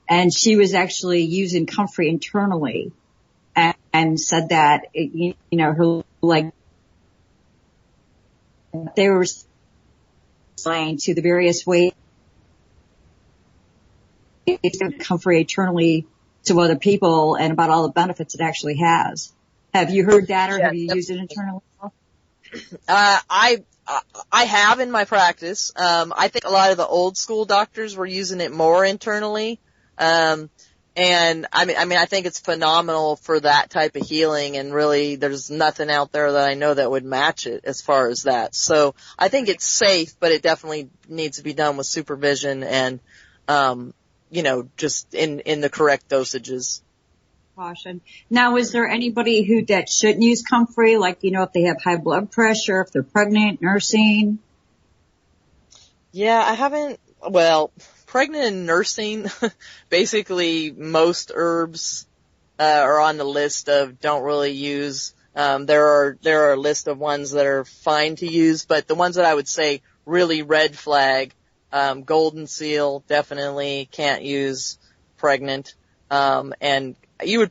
And she was actually using comfrey internally, and said that, her leg, they were explaining to the various ways to comfrey internally to other people and about all the benefits it actually has. Have you heard that, or have you used it internally? I have in my practice. I think a lot of the old school doctors were using it more internally. And I mean, I think it's phenomenal for that type of healing, and really there's nothing out there that I know that would match it as far as that. So I think it's safe, but it definitely needs to be done with supervision and, just in the correct dosages. Caution. Now, is there anybody that shouldn't use comfrey? Like, if they have high blood pressure, if they're pregnant, nursing? Yeah, I haven't, pregnant and nursing, basically most herbs are on the list of don't really use. There are a list of ones that are fine to use, but the ones that I would say really red flag, golden seal, definitely can't use pregnant. And you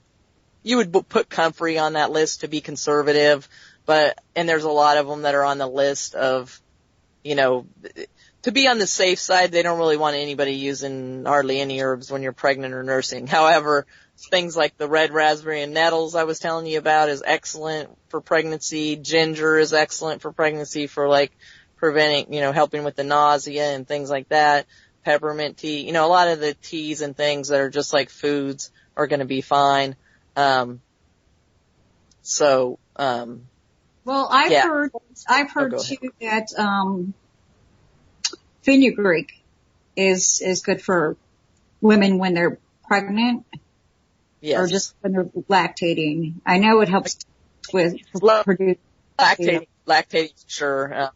would put comfrey on that list to be conservative, and there's a lot of them that are on the list of, to be on the safe side. They don't really want anybody using hardly any herbs when you're pregnant or nursing. However, things like the red raspberry and nettles I was telling you about is excellent for pregnancy. Ginger is excellent for pregnancy for like preventing, helping with the nausea and things like that. Peppermint tea, a lot of the teas and things that are just like foods are going to be fine. I've heard too that, fenugreek is good for women when they're pregnant. Yes. Or just when they're lactating. I know it helps with producing lactating, sure.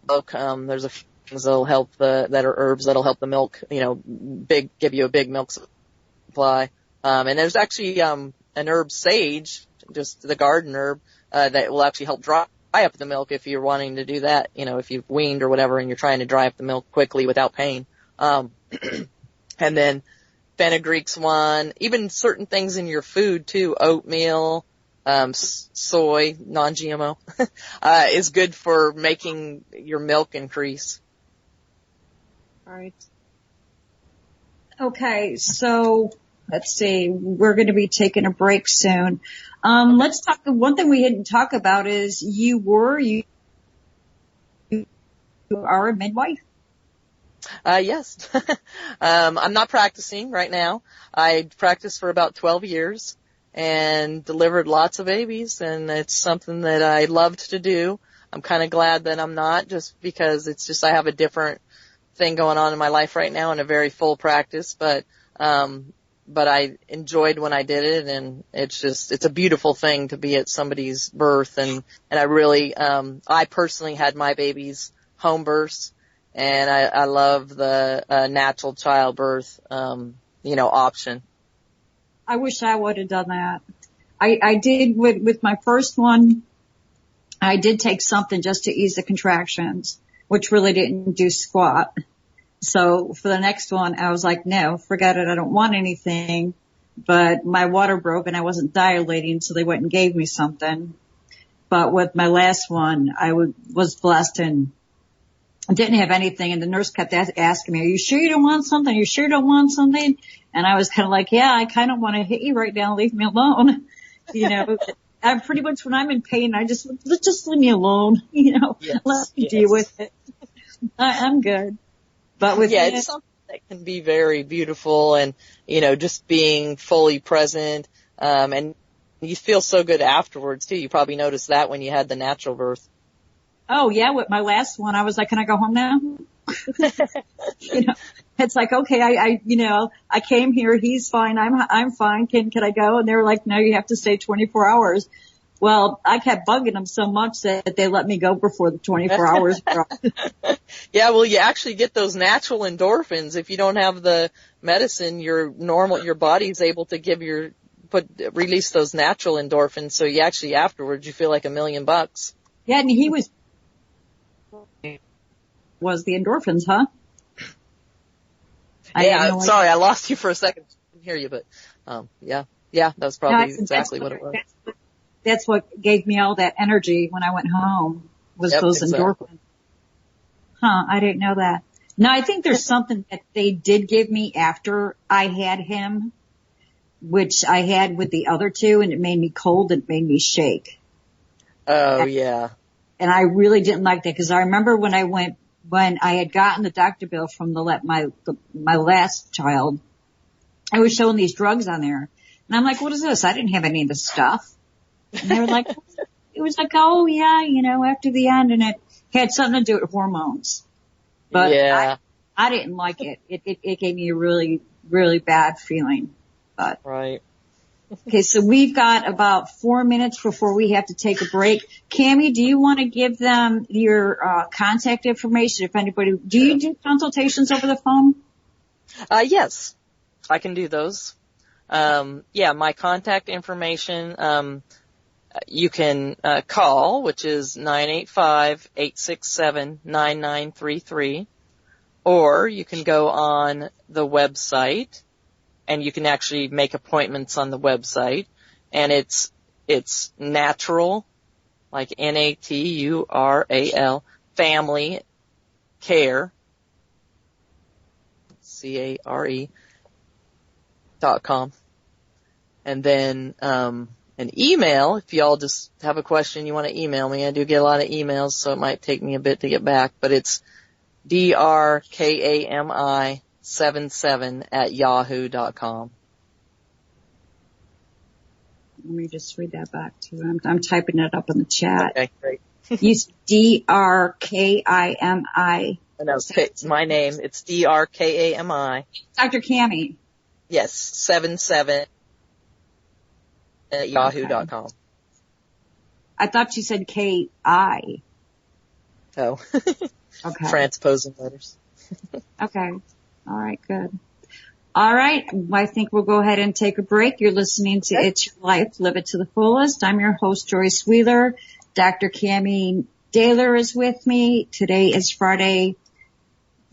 There's a few things that'll help that are herbs that'll help the milk, give you a big milk supply. And there's actually an herb, sage, just the garden herb, that will actually help dry up the milk if you're wanting to do that, if you've weaned or whatever and you're trying to dry up the milk quickly without pain. And then fenugreek's one, even certain things in your food too, oatmeal, soy, non-GMO, is good for making your milk increase. All right. Okay, so let's see. We're going to be taking a break soon. Let's talk. One thing we didn't talk about is you are a midwife. Yes. I'm not practicing right now. I practiced for about 12 years and delivered lots of babies, and it's something that I loved to do. I'm kind of glad that I'm not, just because it's just I have a different thing going on in my life right now and a very full practice, but I enjoyed when I did it, and it's a beautiful thing to be at somebody's birth, and I really, I personally had my babies home births, and I love the, natural childbirth, option. I wish I would have done that. I did with my first one, I did take something just to ease the contractions, which really didn't do squat. So for the next one, I was like, no, forget it. I don't want anything. But my water broke and I wasn't dilating, so they went and gave me something. But with my last one, I was blessed and didn't have anything. And the nurse kept asking me, are you sure you don't want something? Are you sure you don't want something? And I was kind of like, yeah, I kind of want to hit you right now. Leave me alone. I pretty much when I'm in pain, just leave me alone. Yes, let me deal with it. I'm good. But it's something that can be very beautiful, and just being fully present, and you feel so good afterwards too. You probably noticed that when you had the natural birth. Oh yeah, with my last one, I was like, can I go home now? It's like, okay, I came here, he's fine, I'm fine, can I go? And they were like, no, you have to stay 24 hours. Well, I kept bugging them so much that they let me go before the 24 hours. Yeah, well, you actually get those natural endorphins. If you don't have the medicine, your body's able to release those natural endorphins. So you actually afterwards, you feel like $1 million. Yeah, and he was the endorphins, huh? Sorry, I lost you for a second. I didn't hear you, but, that was probably exactly what it was. That's what gave me all that energy when I went home, was those endorphins. Huh, I didn't know that. Now, I think there's something that they did give me after I had him, which I had with the other two, and it made me cold, it made me shake. Oh, yeah. And I really didn't like that, because I remember when I had gotten the doctor bill from my last child, I was showing these drugs on there. And I'm like, what is this? I didn't have any of this stuff. And they were like, it was like, oh yeah, after the end, and it had something to do with hormones. But yeah. I didn't like it. It gave me a really, really bad feeling. But right. Okay, so we've got about 4 minutes before we have to take a break. Cammie, do you want to give them your contact information? If anybody, do you do consultations over the phone? Yes, I can do those. My contact information, you can call, which is 985-867-9933, or you can go on the website, and you can actually make appointments on the website, and it's natural, like NATURAL, family care, CARE.com. And then an email, if y'all just have a question, you want to email me. I do get a lot of emails, so it might take me a bit to get back, but it's drkami77@yahoo.com. Let me just read that back to you. I'm typing it up in the chat. Okay, great. Use DRKIMI. No, it's my name. It's DRKAMI. Dr. Cammie. Yes, 77@yahoo.com. I thought you said KI. Oh. Okay. Transposing letters. Okay. All right, good. All right. I think we'll go ahead and take a break. You're listening to It's Your Life, Live It to the Fullest. I'm your host, Joyce Wheeler. Dr. Cammie Dehler is with me. Today is Friday,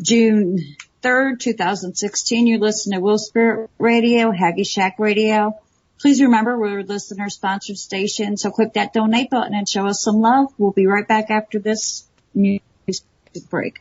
June 3rd, 2016. You listen to Will Spirit Radio, Haggy Shack Radio. Please remember we're a listener-sponsored station, so click that donate button and show us some love. We'll be right back after this music break.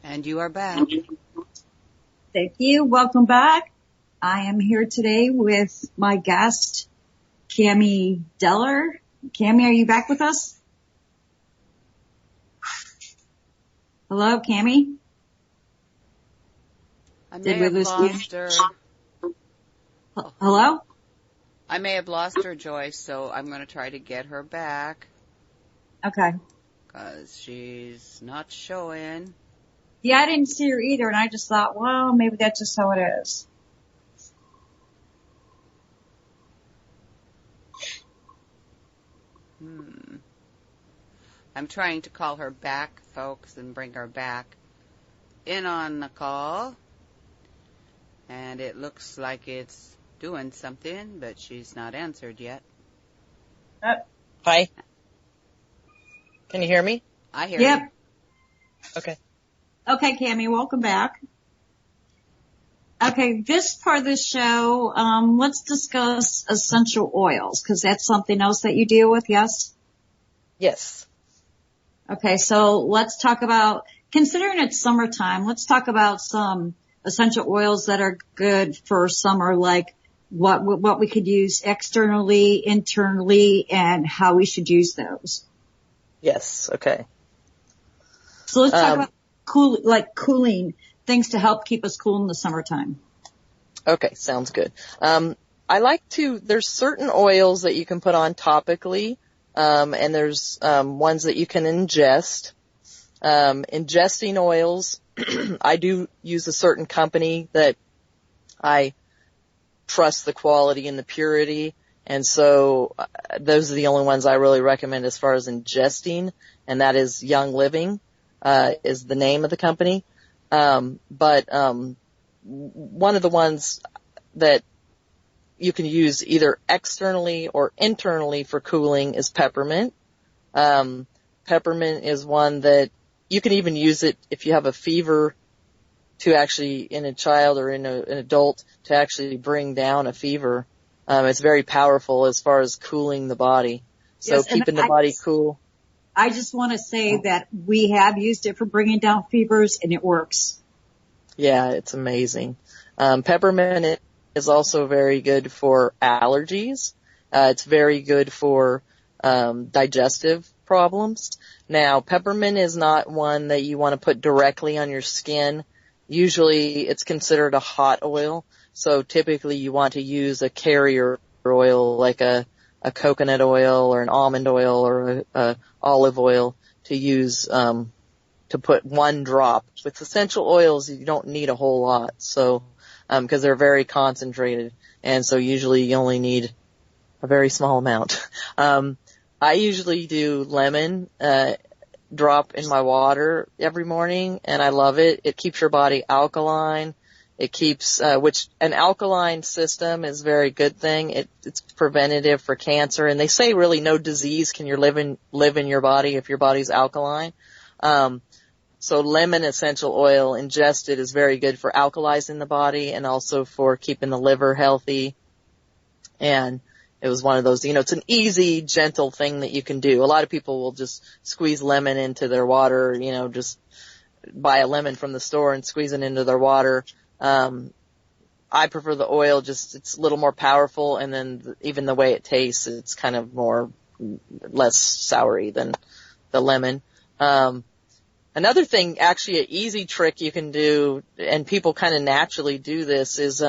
And you are back. Thank you. Welcome back. I am here today with my guest, Cammie Dehler. Cammie, are you back with us? Hello, Cammie? I may have lost her. Hello? I may have lost her, Joyce, so I'm going to try to get her back. Okay. Because she's not showing. Yeah, I didn't see her either, and I just thought, well, maybe that's just how it is. I'm trying to call her back, folks, and bring her back in on the call. And it looks like it's doing something, but she's not answered yet. Hi. Can you hear me? I hear Yep. you. Okay. Okay, Cammie, welcome back. Okay, this part of the show, let's discuss essential oils, because that's something else that you deal with, yes? Yes. Okay, so let's talk about, considering it's summertime, let's talk about some essential oils that are good for summer, like what we could use externally, internally, and how we should use those. Yes. Okay. So let's talk about cooling things to help keep us cool in the summertime. Okay. Sounds good. There's certain oils that you can put on topically, and there's, ones that you can ingest. Ingesting oils, I do use a certain company that I trust the quality and the purity. And so those are the only ones I really recommend as far as ingesting. And that is Young Living, is the name of the company. But one of the ones that you can use either externally or internally for cooling is peppermint. Peppermint is one that you can even use it if you have a fever to actually, in a child or in an adult, to actually bring down a fever. It's very powerful as far as cooling the body. So Yes, keeping the body cool. I just want to say that we have used it for bringing down fevers, and it works. Yeah, it's amazing. Peppermint is also very good for allergies. It's very good for digestive problems. Now, peppermint is not one that you want to put directly on your skin. Usually it's considered a hot oil, so typically you want to use a carrier oil like a coconut oil or an almond oil or a olive oil to use to put one drop. With essential oils, you don't need a whole lot, so because they're very concentrated, and so usually you only need a very small amount. I usually do lemon drop in my water every morning, and I love it. It keeps your body alkaline. It keeps, which an alkaline system is a very good thing. It's preventative for cancer, and they say really no disease can live in your body if your body's alkaline. So lemon essential oil ingested is very good for alkalizing the body and also for keeping the liver healthy. And it was one of those, it's an easy, gentle thing that you can do. A lot of people will just squeeze lemon into their water, just buy a lemon from the store and squeeze it into their water. I prefer the oil, it's a little more powerful, and then even the way it tastes, it's kind of less soury than the lemon. Another thing, actually an easy trick you can do, and people kind of naturally do this, is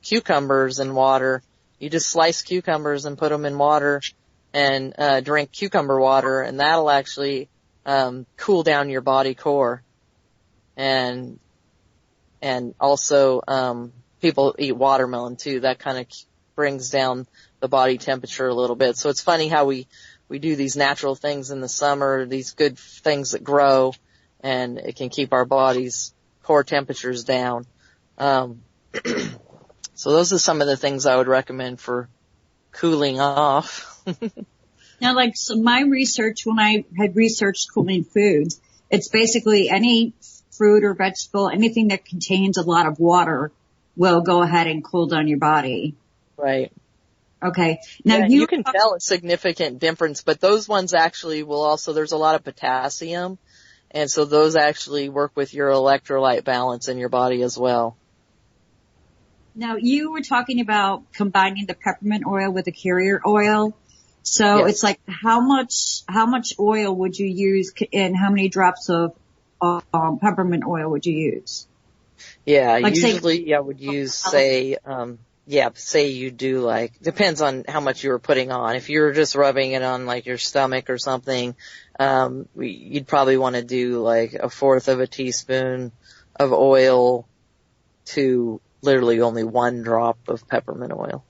cucumbers in water. You just slice cucumbers and put them in water and drink cucumber water, and that'll actually cool down your body core. And also people eat watermelon too. That kind of brings down the body temperature a little bit. So it's funny how we do these natural things in the summer, these good things that grow, and it can keep our body's core temperatures down. So those are some of the things I would recommend for cooling off. Now, so my research, when I had researched cooling foods, it's basically any fruit or vegetable, anything that contains a lot of water will go ahead and cool down your body. Right. Okay. Now yeah, you can tell a significant difference, but those ones actually will also, there's a lot of potassium, and so those actually work with your electrolyte balance in your body as well. Now, you were talking about combining the peppermint oil with the carrier oil. So Yes. It's like how much oil would you use and how many drops of peppermint oil would you use? Yeah, like usually I would use, say you do depends on how much you were putting on. If you were just rubbing it on your stomach or something, you'd probably want to do 1/4 of a teaspoon of oil to literally only 1 drop of peppermint oil.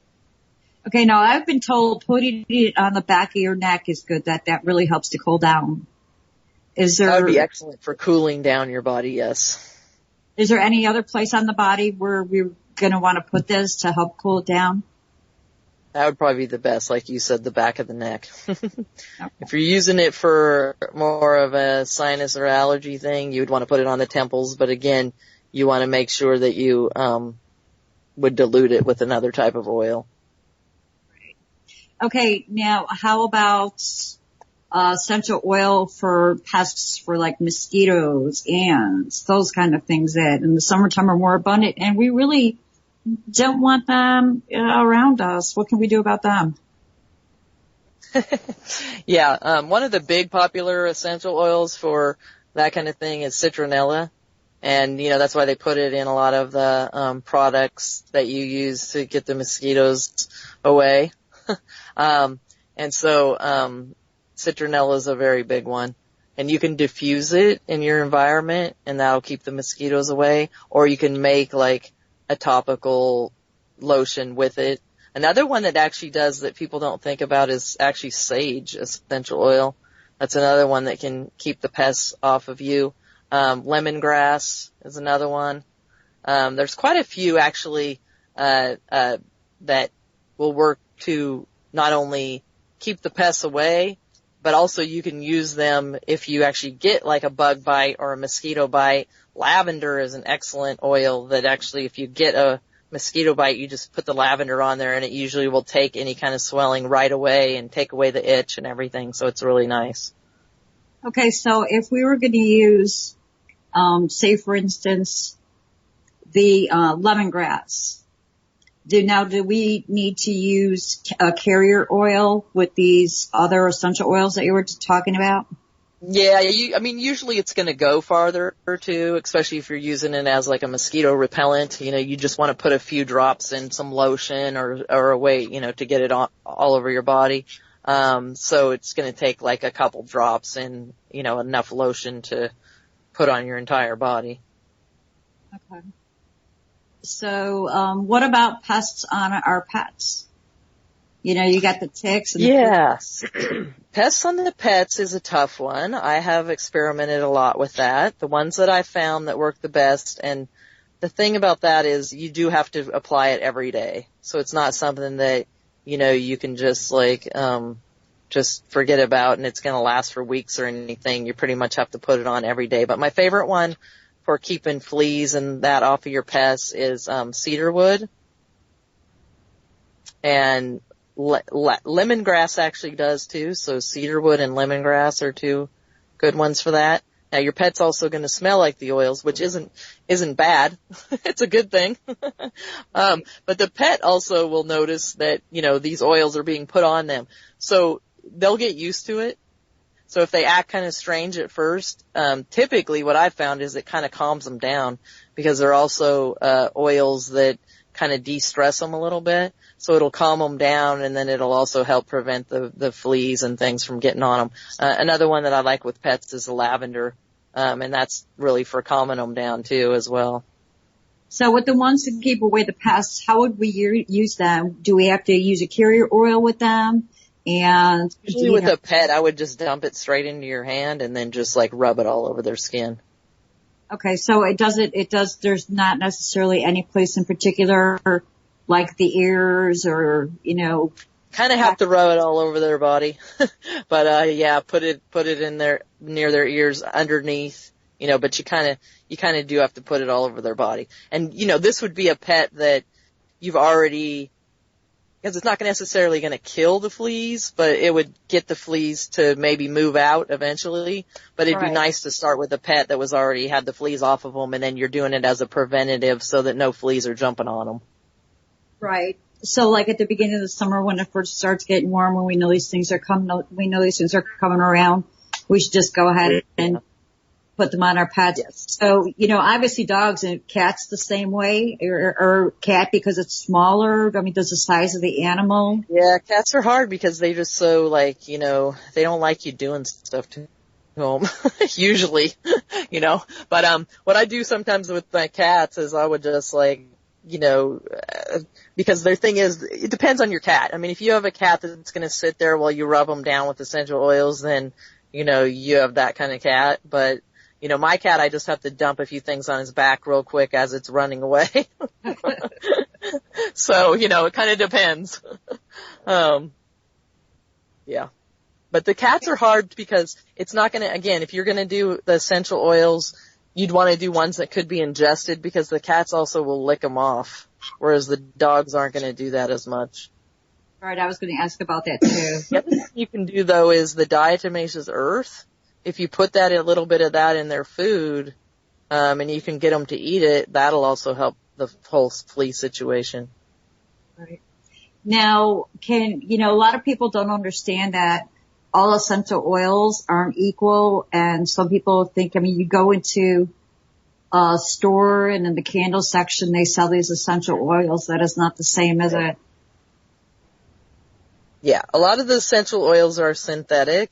Okay, now I've been told putting it on the back of your neck is good. That really helps to cool down. That would be excellent for cooling down your body, yes. Is there any other place on the body where we're going to want to put this to help cool it down? That would probably be the best, like you said, the back of the neck. Okay. If you're using it for more of a sinus or allergy thing, you would want to put it on the temples, but again, you want to make sure that you would dilute it with another type of oil. Okay, now how about essential oil for pests, for like mosquitoes, ants, those kind of things that in the summertime are more abundant, and we really don't want them around us. What can we do about them? Yeah, one of the big popular essential oils for that kind of thing is citronella. And, that's why they put it in a lot of the products that you use to get the mosquitoes away. And so citronella is a very big one. And you can diffuse it in your environment, and that'll keep the mosquitoes away. Or you can make like a topical lotion with it. Another one that actually does that people don't think about is actually sage essential oil. That's another one that can keep the pests off of you. Lemongrass is another one. There's quite a few actually that will work to not only keep the pests away, but also you can use them if you actually get like a bug bite or a mosquito bite. Lavender is an excellent oil that actually, if you get a mosquito bite, you just put the lavender on there and it usually will take any kind of swelling right away and take away the itch and everything. So it's really nice. Okay, so if we were going to use, say for instance, the lemongrass, do we need to use a carrier oil with these other essential oils that you were talking about? Yeah, usually it's going to go farther too, especially if you're using it as like a mosquito repellent. You just want to put a few drops in some lotion or a way, to get it all over your body. So it's going to take like a couple drops and, enough lotion to put on your entire body. Okay. So, what about pests on our pets? You got the ticks. And yes. Pests on the pets is a tough one. I have experimented a lot with that. The ones that I found that work the best, and the thing about that is you do have to apply it every day. So it's not something that, you can just just forget about and it's going to last for weeks or anything. You pretty much have to put it on every day. But my favorite one for keeping fleas and that off of your pests is cedarwood. And lemongrass actually does too, so cedarwood and lemongrass are two good ones for that. Now your pet's also going to smell like the oils, which isn't bad. It's a good thing. But the pet also will notice that, these oils are being put on them. So they'll get used to it. So if they act kind of strange at first, typically what I've found is it kind of calms them down because they're also oils that kind of de-stress them a little bit. So it'll calm them down, and then it'll also help prevent the fleas and things from getting on them. Another one that I like with pets is the lavender, and that's really for calming them down too as well. So with the ones to keep away the pests, how would we use them? Do we have to use a carrier oil with them? And usually with a pet, I would just dump it straight into your hand and then just like rub it all over their skin. Okay, so there's not necessarily any place in particular, like the ears or, kind of have to rub it all over their body. But, yeah, put it in near their ears underneath, but you kind of do have to put it all over their body. And, this would be a pet that you've already, because it's not necessarily going to kill the fleas, but it would get the fleas to maybe move out eventually. But it'd be nice to start with a pet that was already had the fleas off of them, and then you're doing it as a preventative so that no fleas are jumping on them. Right. So like at the beginning of the summer when it first starts getting warm, when we know these things are coming around, we should just go ahead and put them on our pets. Yes. So, obviously dogs and cats the same way, or cat because it's smaller. Does the size of the animal? Yeah, cats are hard because they just so they don't like you doing stuff to them, usually, But, what I do sometimes with my cats is I would just because their thing is, it depends on your cat. I mean, if you have a cat that's going to sit there while you rub them down with essential oils, then, you have that kind of cat. But, my cat, I just have to dump a few things on his back real quick as it's running away. So, it kind of depends. Yeah. But the cats are hard because it's not going to, again, if you're going to do the essential oils, you'd want to do ones that could be ingested because the cats also will lick them off, whereas the dogs aren't going to do that as much. Right, I was going to ask about that too. The other thing you can do though is the diatomaceous earth. If you put a little bit of that in their food, and you can get them to eat it, that'll also help the whole flea situation. Right. Now, a lot of people don't understand that all essential oils aren't equal, and some people think, you go into a store and in the candle section they sell these essential oils. That is not the same, is it? Yeah, a lot of the essential oils are synthetic,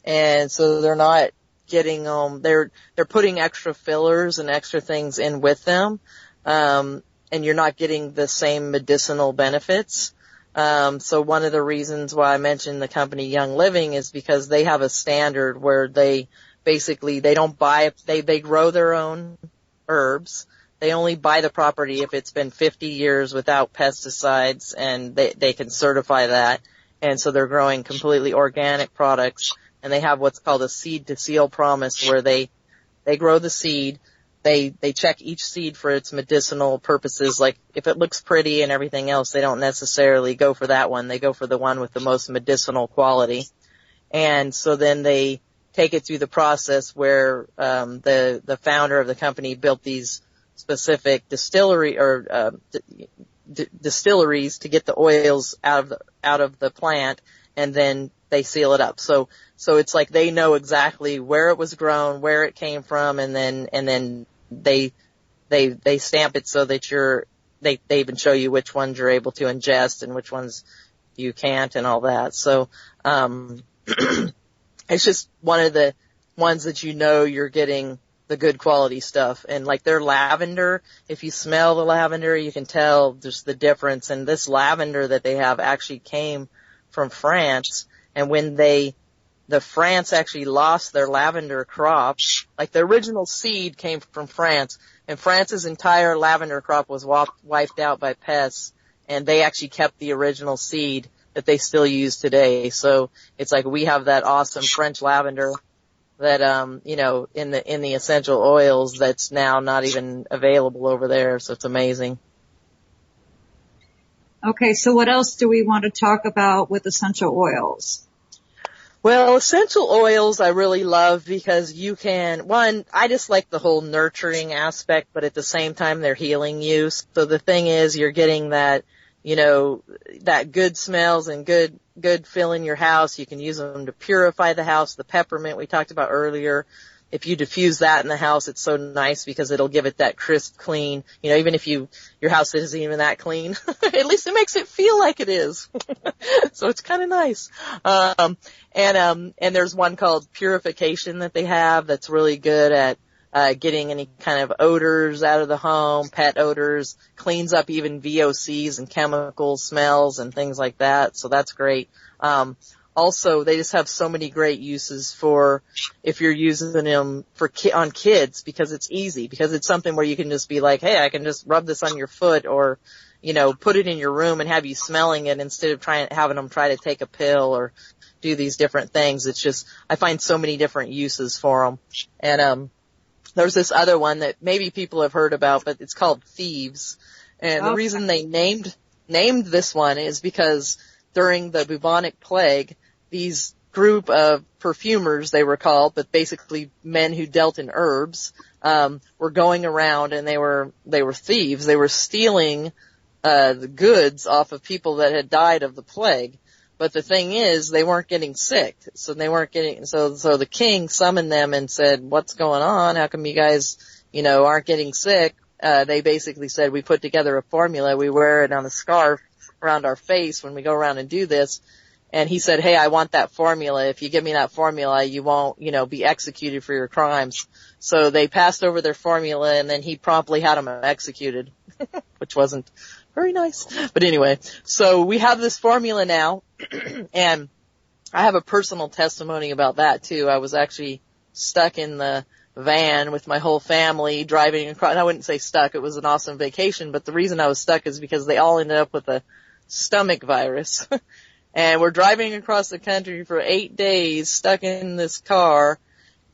and so they're not getting they're putting extra fillers and extra things in with them, and you're not getting the same medicinal benefits. So one of the reasons why I mentioned the company Young Living is because they have a standard where they don't buy, they grow their own herbs. They only buy the property if it's been 50 years without pesticides, and they can certify that. And so they're growing completely organic products, and they have what's called a seed to seal promise where they grow the seed. They check each seed for its medicinal purposes. Like if it looks pretty and everything else, they don't necessarily go for that one. They go for the one with the most medicinal quality. And so then they take it through the process where the founder of the company built these specific distilleries to get the oils out of the plant, and then they seal it up. So it's like they know exactly where it was grown, where it came from, and then they stamp it so that they even show you which ones you're able to ingest and which ones you can't and all that. So, it's just one of the ones that you're getting the good quality stuff. And like their lavender, if you smell the lavender, you can tell just the difference. And this lavender that they have actually came from France. And when the France actually lost their lavender crop, like the original seed came from France, and France's entire lavender crop was wiped out by pests, and they actually kept the original seed that they still use today. So it's like we have that awesome French lavender that, in the essential oils that's now not even available over there. So it's amazing. Okay, so what else do we want to talk about with essential oils? Well, essential oils I really love because I just like the whole nurturing aspect, but at the same time they're healing you. So the thing is, you're getting that, that good smells and good feel in your house. You can use them to purify the house. The peppermint we talked about earlier. If you diffuse that in the house, it's so nice because it'll give it that crisp, clean, even if your house isn't even that clean, at least it makes it feel like it is. So it's kind of nice. And there's one called Purification that they have that's really good at getting any kind of odors out of the home, pet odors, cleans up even VOCs and chemical smells and things like that. So that's great. Also, they just have so many great uses for if you're using them on kids, because it's easy, because it's something where you can just be like, hey, I can just rub this on your foot, or, put it in your room and have you smelling it instead of having them try to take a pill or do these different things. It's just, I find so many different uses for them. And, there's this other one that maybe people have heard about, but it's called Thieves. And the reason they named this one is because during the bubonic plague, these group of perfumers, they were called, but basically men who dealt in herbs, were going around, and they were thieves. They were stealing the goods off of people that had died of the plague. But the thing is, they weren't getting sick. So the king summoned them and said, what's going on? How come you guys, aren't getting sick? They basically said, we put together a formula. We wear it on a scarf around our face when we go around and do this. And he said, hey, I want that formula. If you give me that formula, you won't, be executed for your crimes. So they passed over their formula, and then he promptly had them executed. which wasn't very nice. But anyway, so we have this formula now, and I have a personal testimony about that too. I was actually stuck in the van with my whole family driving across, and I wouldn't say stuck, it was an awesome vacation, but the reason I was stuck is because they all ended up with a stomach virus. And we're driving across the country for 8 days, stuck in this car,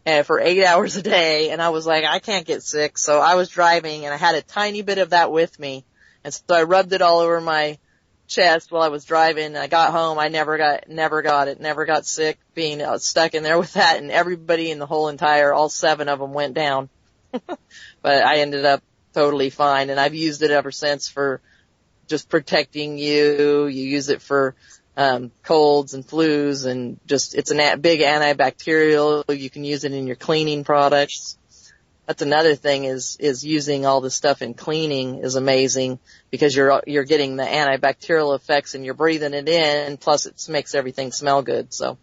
for 8 hours a day, and I was like, I can't get sick, so I was driving, and I had a tiny bit of that with me, and so I rubbed it all over my chest while I was driving, and I got home, I never got sick being stuck in there with that, and everybody in the whole all 7 of them went down. But I ended up totally fine, and I've used it ever since for just protecting you. You use it for colds and flus, and just, it's a big antibacterial. You can use it in your cleaning products. That's another thing is using all this stuff in cleaning is amazing because you're getting the antibacterial effects and you're breathing it in, plus it makes everything smell good. So. All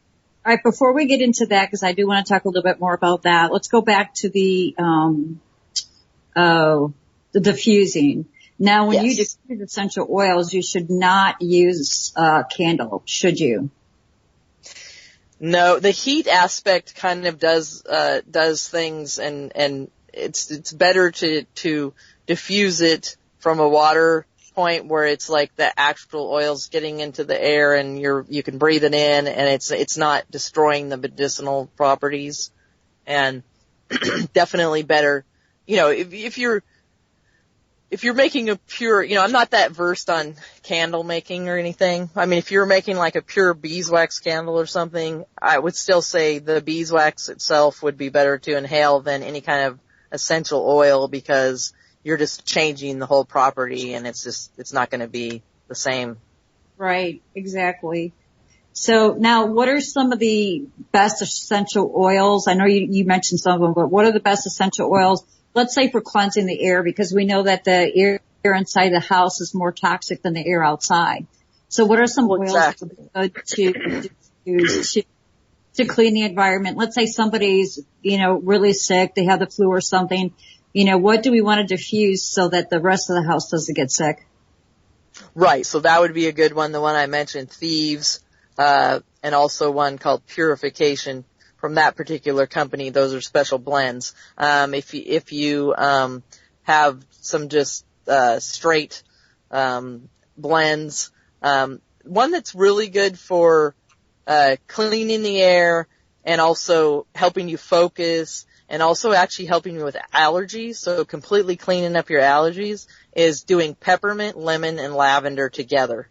right, before we get into that, because I do want to talk a little bit more about that, let's go back to the diffusing. Now, when you diffuse essential oils, you should not use candle, should you? No, the heat aspect kind of does things, and it's better to diffuse it from a water point where it's like the actual oils getting into the air and you can breathe it in, and it's not destroying the medicinal properties. And definitely better, if you're making a pure, I'm not that versed on candle making or anything. I mean, if you're making like a pure beeswax candle or something, I would still say the beeswax itself would be better to inhale than any kind of essential oil, because you're just changing the whole property, and it's not going to be the same. Right, exactly. So now, what are some of the best essential oils? I know you mentioned some of them, but what are the best essential oils? Let's say for cleansing the air, because we know that the air inside the house is more toxic than the air outside. So what are some oils that would be good to use to clean the environment? Let's say somebody's, really sick, they have the flu or something. What do we want to diffuse so that the rest of the house doesn't get sick? Right. So that would be a good one. The one I mentioned, Thieves, and also one called Purification. From that particular company, those are special blends. If you have some just straight blends, one that's really good for cleaning the air and also helping you focus and also actually helping you with allergies, so completely cleaning up your allergies, is doing peppermint, lemon, and lavender together.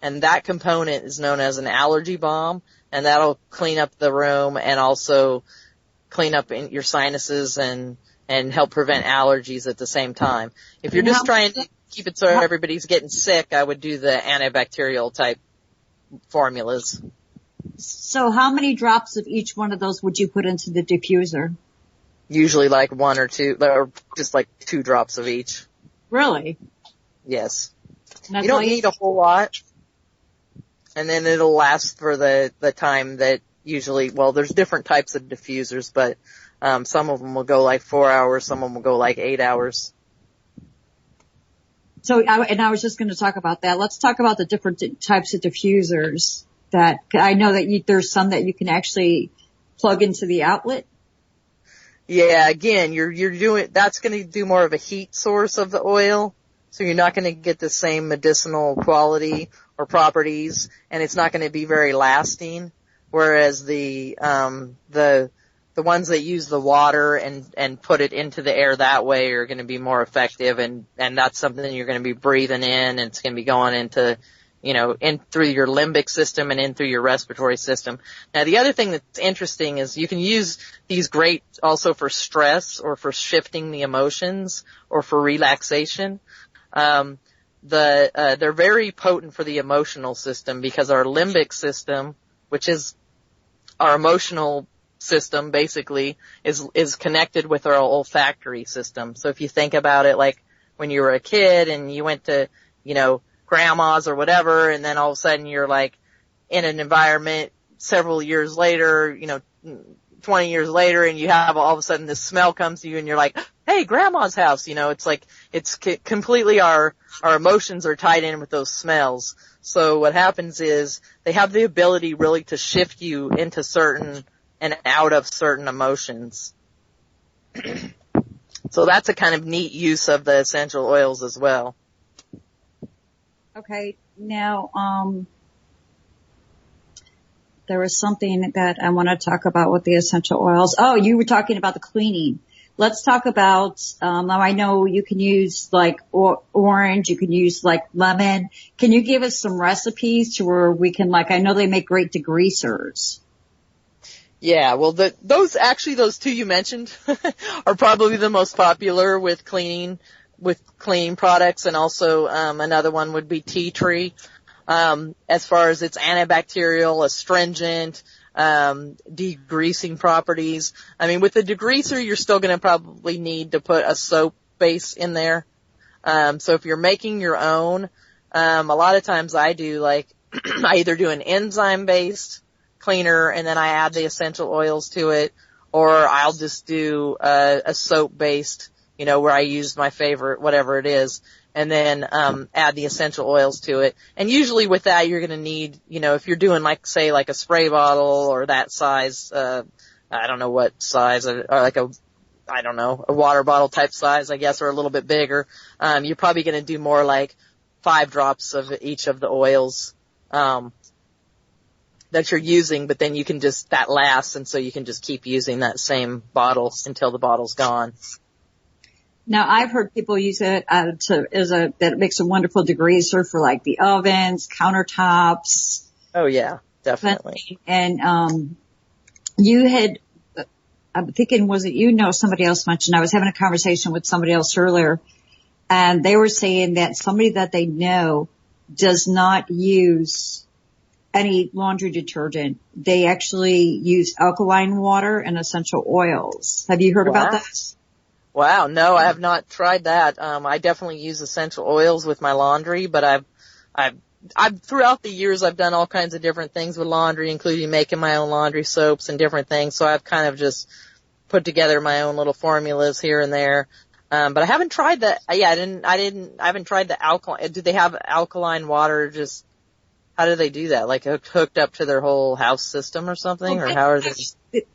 And that component is known as an allergy balm, and that'll clean up the room and also clean up in your sinuses and help prevent allergies at the same time. If you're just trying to keep it so everybody's getting sick, I would do the antibacterial type formulas. So how many drops of each one of those would you put into the diffuser? Usually like 1 or 2, or just like 2 drops of each. Really? Yes. You don't need a whole lot. And then it'll last for the time that usually, there's different types of diffusers, but some of them will go like 4 hours, some of them will go like 8 hours. So, I was just going to talk about that. Let's talk about the different types of diffusers that, I know that there's some that you can actually plug into the outlet. Yeah, again, that's going to do more of a heat source of the oil. So you're not going to get the same medicinal quality or properties, and it's not going to be very lasting. Whereas the ones that use the water and put it into the air that way are going to be more effective, and that's something you're going to be breathing in, and it's going to be going into, in through your limbic system and in through your respiratory system. Now, the other thing that's interesting is you can use these great also for stress or for shifting the emotions or for relaxation. They're very potent for the emotional system, because our limbic system, which is our emotional system basically, is connected with our olfactory system. So if you think about it, like when you were a kid and you went to, grandma's or whatever, and then all of a sudden you're like in an environment several years later, 20 years later and you have all of a sudden this smell comes to you and you're like, hey, grandma's house, it's like, it's completely our emotions are tied in with those smells. So what happens is they have the ability really to shift you into certain and out of certain emotions. So that's a kind of neat use of the essential oils as well. Okay. Now, there was something that I want to talk about with the essential oils. Oh, you were talking about the cleaning. Let's talk about, now I know you can use like orange, you can use like lemon. Can you give us some recipes to where we can I know they make great degreasers. Yeah, well, those two you mentioned are probably the most popular with cleaning products, and also, another one would be tea tree. As far as its antibacterial, astringent, degreasing properties. I mean, with the degreaser, you're still going to probably need to put a soap base in there. So if you're making your own, a lot of times I do I either do an enzyme based cleaner and then I add the essential oils to it, or I'll just do a soap based, where I use my favorite, whatever it is, and then add the essential oils to it. And usually with that, you're going to need, if you're doing say a spray bottle or that size, I don't know what size, or a water bottle type size, I guess, or a little bit bigger, you're probably going to do more like 5 drops of each of the oils that you're using, but then you can that lasts, and so you can just keep using that same bottle until the bottle's gone. Now, I've heard people use it that it makes a wonderful degreaser for the ovens, countertops. Oh yeah, definitely. And I'm thinking, was it somebody else mentioned, I was having a conversation with somebody else earlier, and they were saying that somebody that they know does not use any laundry detergent. They actually use alkaline water and essential oils. Have you heard about that? Wow, no, I have not tried that. I definitely use essential oils with my laundry, but I've throughout the years I've done all kinds of different things with laundry, including making my own laundry soaps and different things. So I've kind of just put together my own little formulas here and there. But I haven't tried that. Yeah, I haven't tried the alkaline. Do they have alkaline water? Just how do they do that? Hooked up to their whole house system or something, or how are they?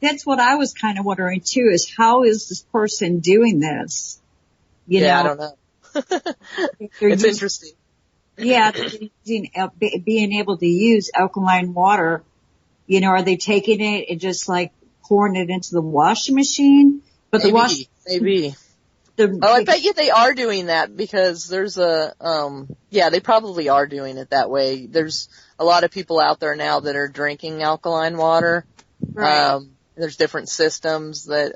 That's what I was kind of wondering too, is how is this person doing this? I don't know. It's interesting. Yeah, being able to use alkaline water, are they taking it and just pouring it into the washing machine? But maybe. I bet you they are doing that, because there's they probably are doing it that way. There's a lot of people out there now that are drinking alkaline water. Right. There's different systems that,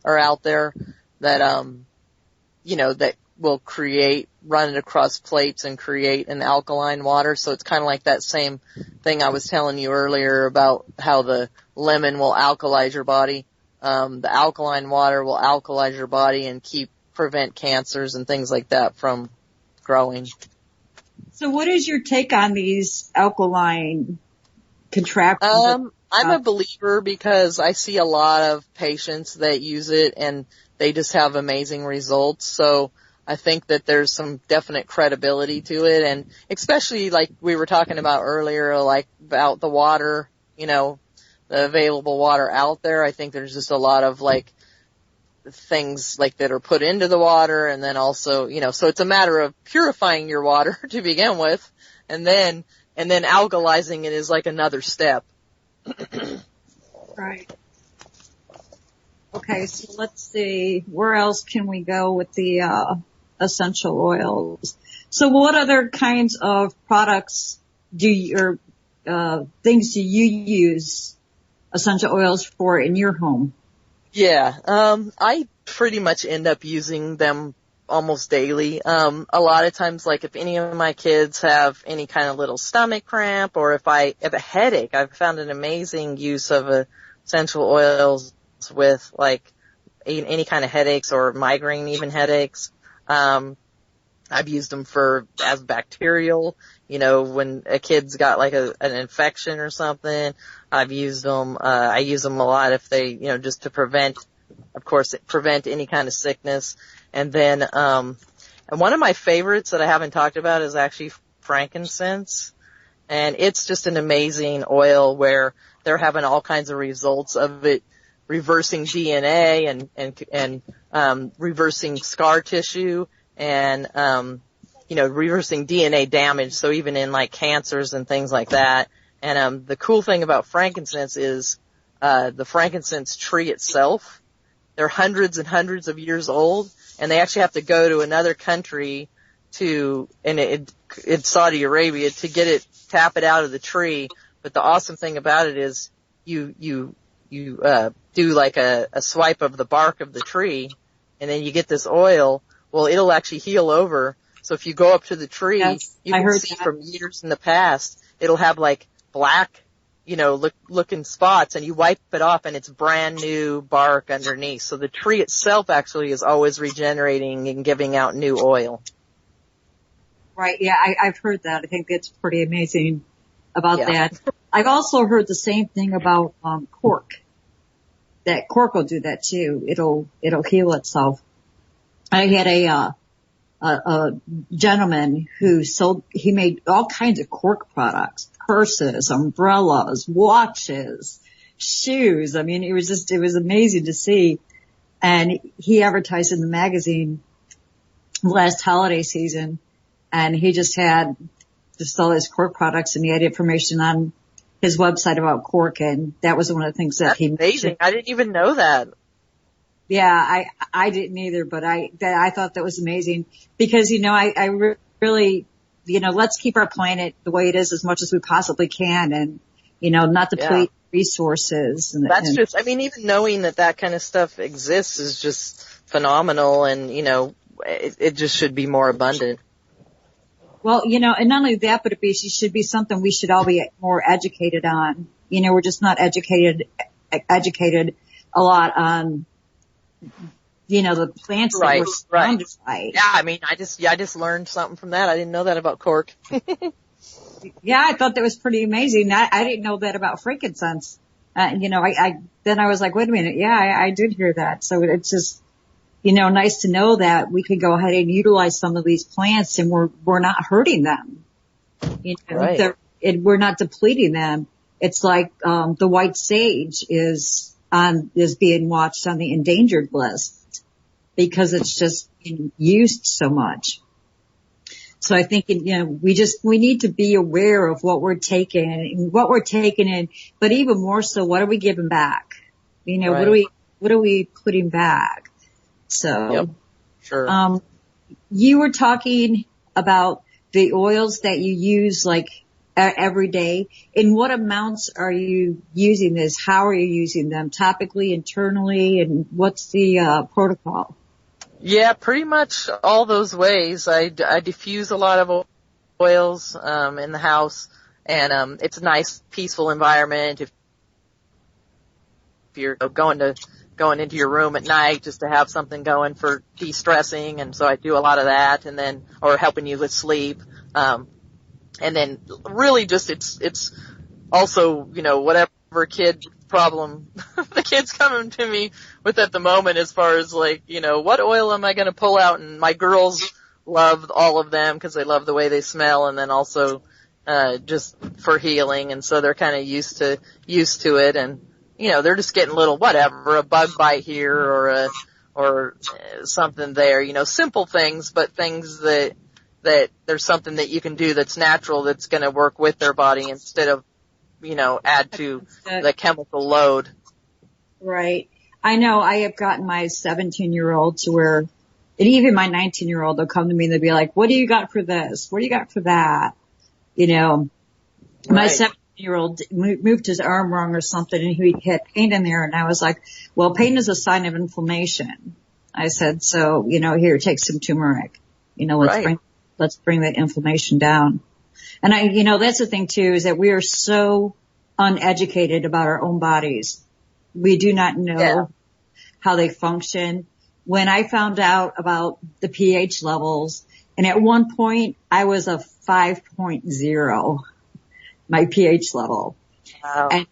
are out there that, that will run it across plates and create an alkaline water. So it's kind of like that same thing I was telling you earlier about how the lemon will alkalize your body. The alkaline water will alkalize your body and prevent cancers and things like that from growing. So what is your take on these alkaline contraptions? I'm a believer, because I see a lot of patients that use it and they just have amazing results. So I think that there's some definite credibility to it, and especially like we were talking about earlier, about the water, the available water out there. I think there's just a lot of things that are put into the water, and then also, so it's a matter of purifying your water to begin with, and then alkalizing it is another step. Right. Okay, so let's see, where else can we go with the essential oils? So what other kinds of products things do you use essential oils for in your home? Yeah, I pretty much end up using them almost daily. A lot of times, if any of my kids have any kind of little stomach cramp, or if I have a headache, I've found an amazing use of essential oils with any kind of headaches or migraine, even headaches. I've used them as bacterial when a kid's got like an infection or something, I've used them. I use them a lot if they, just to prevent any kind of sickness. And then, and one of my favorites that I haven't talked about is actually frankincense. And it's just an amazing oil where they're having all kinds of results of it reversing DNA and reversing scar tissue and, reversing DNA damage. So even in like cancers and things like that. And, the cool thing about frankincense is, the frankincense tree itself, they're hundreds and hundreds of years old, and they actually have to go to another country in Saudi Arabia to get it, tap it out of the tree. But the awesome thing about it is you do like a swipe of the bark of the tree, and then you get this oil. Well, it'll actually heal over. So if you go up to the tree, you can see from years in the past, it'll have like black, looking spots, and you wipe it off and it's brand new bark underneath. So the tree itself actually is always regenerating and giving out new oil. Right. Yeah. I've heard that. I think that's pretty amazing about that. I've also heard the same thing about, cork. That cork will do that too. It'll heal itself. I had a gentleman who he made all kinds of cork products, purses, umbrellas, watches, shoes. I mean, it was amazing to see. And he advertised in the magazine last holiday season, and he just had all his cork products, and he had information on his website about cork, and that was one of the things that he amazing. I didn't even know that. Yeah, I didn't either, but I thought that was amazing because, I really, let's keep our planet the way it is as much as we possibly can and, not deplete resources. Even knowing that kind of stuff exists is just phenomenal, and, it just should be more abundant. Well, and not only that, but it should be something we should all be more educated on. We're just not educated a lot on, the plants that we're surrounded by. Yeah, I just learned something from that. I didn't know that about cork. Yeah, I thought that was pretty amazing. I didn't know that about frankincense. Then I was like, wait a minute. Yeah, I did hear that. So it's just, nice to know that we can go ahead and utilize some of these plants and we're not hurting them. We're not depleting them. It's like, the white sage is being watched on the endangered list because it's just being used so much. So I think, we need to be aware of what we're taking in, but even more so, what are we giving back? What are we putting back? So, yep, sure. You were talking about the oils that you use like every day. In what amounts are you using this? How are you using them? Topically, internally, and what's the protocol? Yeah, pretty much all those ways. I diffuse a lot of oils in the house, and it's a nice, peaceful environment. If you're going into your room at night just to have something going for de-stressing, and so I do a lot of that, and then or helping you with sleep. And then really just it's also, whatever kid problem the kid's coming to me with at the moment as far as like, what oil am I going to pull out? And my girls love all of them because they love the way they smell, and then also just for healing, and so they're kind of used to it, and they're just getting little whatever, a bug bite here or something there, simple things, but things that there's something that you can do that's natural that's going to work with their body instead of, add to the chemical load. Right. I know I have gotten my 17-year-old to where, and even my 19-year-old, they'll come to me and they'll be like, what do you got for this? What do you got for that? My 17-year-old moved his arm wrong or something, and he had pain in there, and I was like, well, pain is a sign of inflammation. I said, so, here, take some turmeric. Let's bring that inflammation down. And that's the thing too, is that we are so uneducated about our own bodies. We do not know how they function. When I found out about the pH levels And at one point, I was a 5.0, my pH level. Wow. And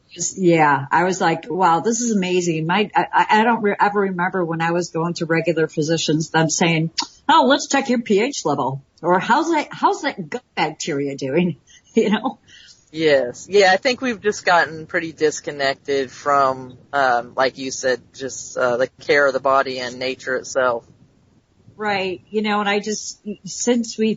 I was like, wow, this is amazing. I don't ever remember when I was going to regular physicians, them saying, oh, let's check your pH level. Or how's that gut bacteria doing? You know? Yes. Yeah, I think we've just gotten pretty disconnected from, like you said, just the care of the body and nature itself. Right. You know, and I just, since we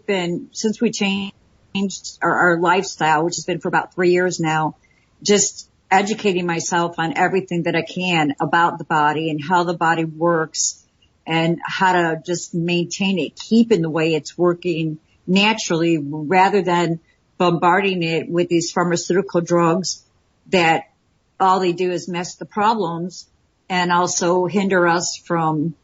changed our lifestyle, which has been for about 3 years now, just educating myself on everything that I can about the body and how the body works and how to just maintain it, keep in the way it's working naturally rather than bombarding it with these pharmaceutical drugs that all they do is mess the problems and also hinder us from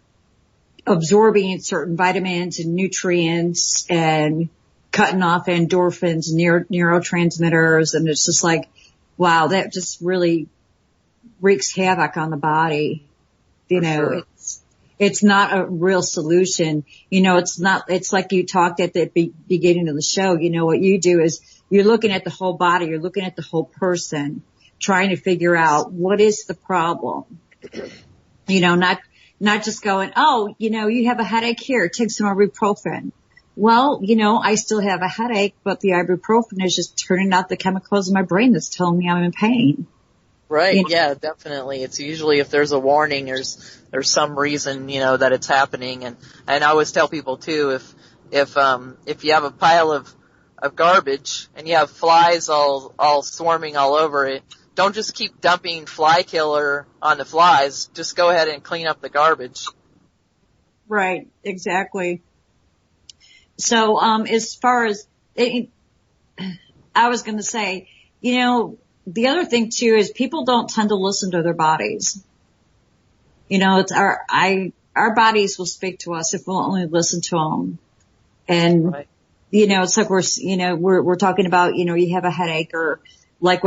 absorbing certain vitamins and nutrients and cutting off endorphins, neurotransmitters. And it's just like, wow, that just really wreaks havoc on the body. You know, sure. It's not a real solution. You know, it's like you talked at the beginning of the show. You know, what you do is you're looking at the whole body, you're looking at the whole person, trying to figure out what is the problem. You know, not just going, oh, you know, you have a headache here, take some ibuprofen. Well, you know, I still have a headache, but the ibuprofen is just turning out the chemicals in my brain that's telling me I'm in pain. Right. You know? Yeah, definitely. It's usually if there's a warning, there's some reason, you know, that it's happening. And I always tell people too, if you have a pile of garbage and you have flies all swarming all over it, don't just keep dumping fly killer on the flies. Just go ahead and clean up the garbage. Right. Exactly. So, as far as I was going to say, you know, the other thing too is people don't tend to listen to their bodies. You know, it's our bodies will speak to us if we'll only listen to them. And, right. You know, it's like we're talking about, you know, you have a headache or like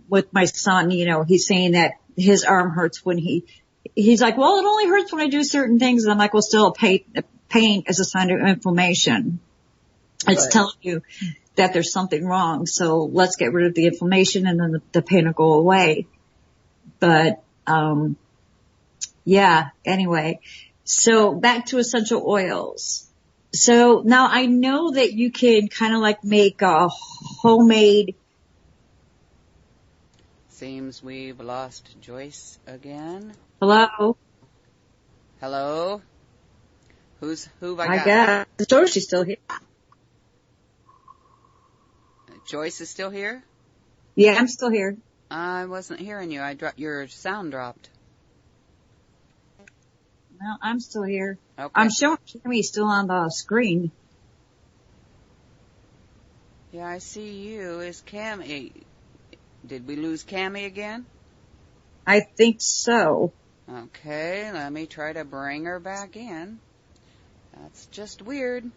with my son, you know, he's saying that his arm hurts when he's like, well, it only hurts when I do certain things. And I'm like, well, still pain is a sign of inflammation. It's Right. telling you that there's something wrong. So let's get rid of the inflammation and then the pain will go away. But, anyway, so back to essential oils. So now I know that you can kind of like make a homemade. Seems we've lost Joyce again. Hello? Hello? Who have I got? I guess. So she's still here. Joyce is still here? Yeah, I'm still here. I wasn't hearing you. Your sound dropped. Well, I'm still here. Okay. I'm showing Cammy still on the screen. Yeah, I see you. Is Cammy? Did we lose Cammy again? I think so. Okay, let me try to bring her back in. That's just weird.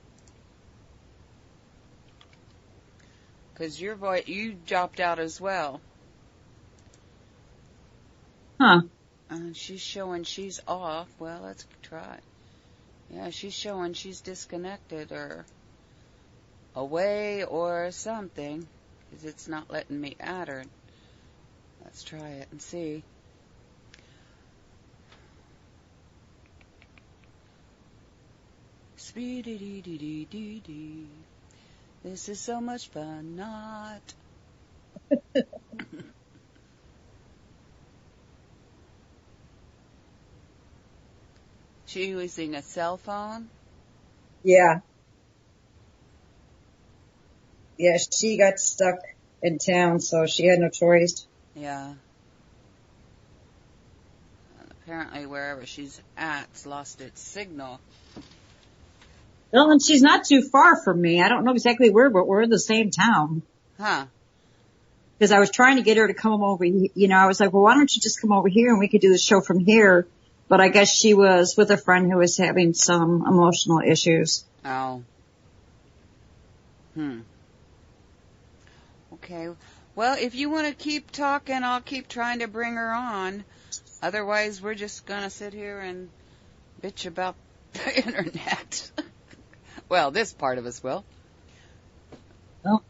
Because your voice, you dropped out as well. Huh. And she's showing she's off. Well, let's try. Yeah, she's showing she's disconnected or away or something. Because it's not letting me add her. Let's try it and see. Speedy-dee-dee-dee-dee-dee. This is so much fun, not. She using a cell phone? Yeah. Yeah, she got stuck in town, so she had no choice. Yeah. And apparently wherever she's at's lost its signal. Well, and she's not too far from me. I don't know exactly where, but we're in the same town. Huh. Because I was trying to get her to come over, you know, I was like, well, why don't you just come over here and we could do the show from here? But I guess she was with a friend who was having some emotional issues. Oh. Okay. Well, if you want to keep talking, I'll keep trying to bring her on. Otherwise, we're just going to sit here and bitch about the internet. Well, this part of us will. Oh.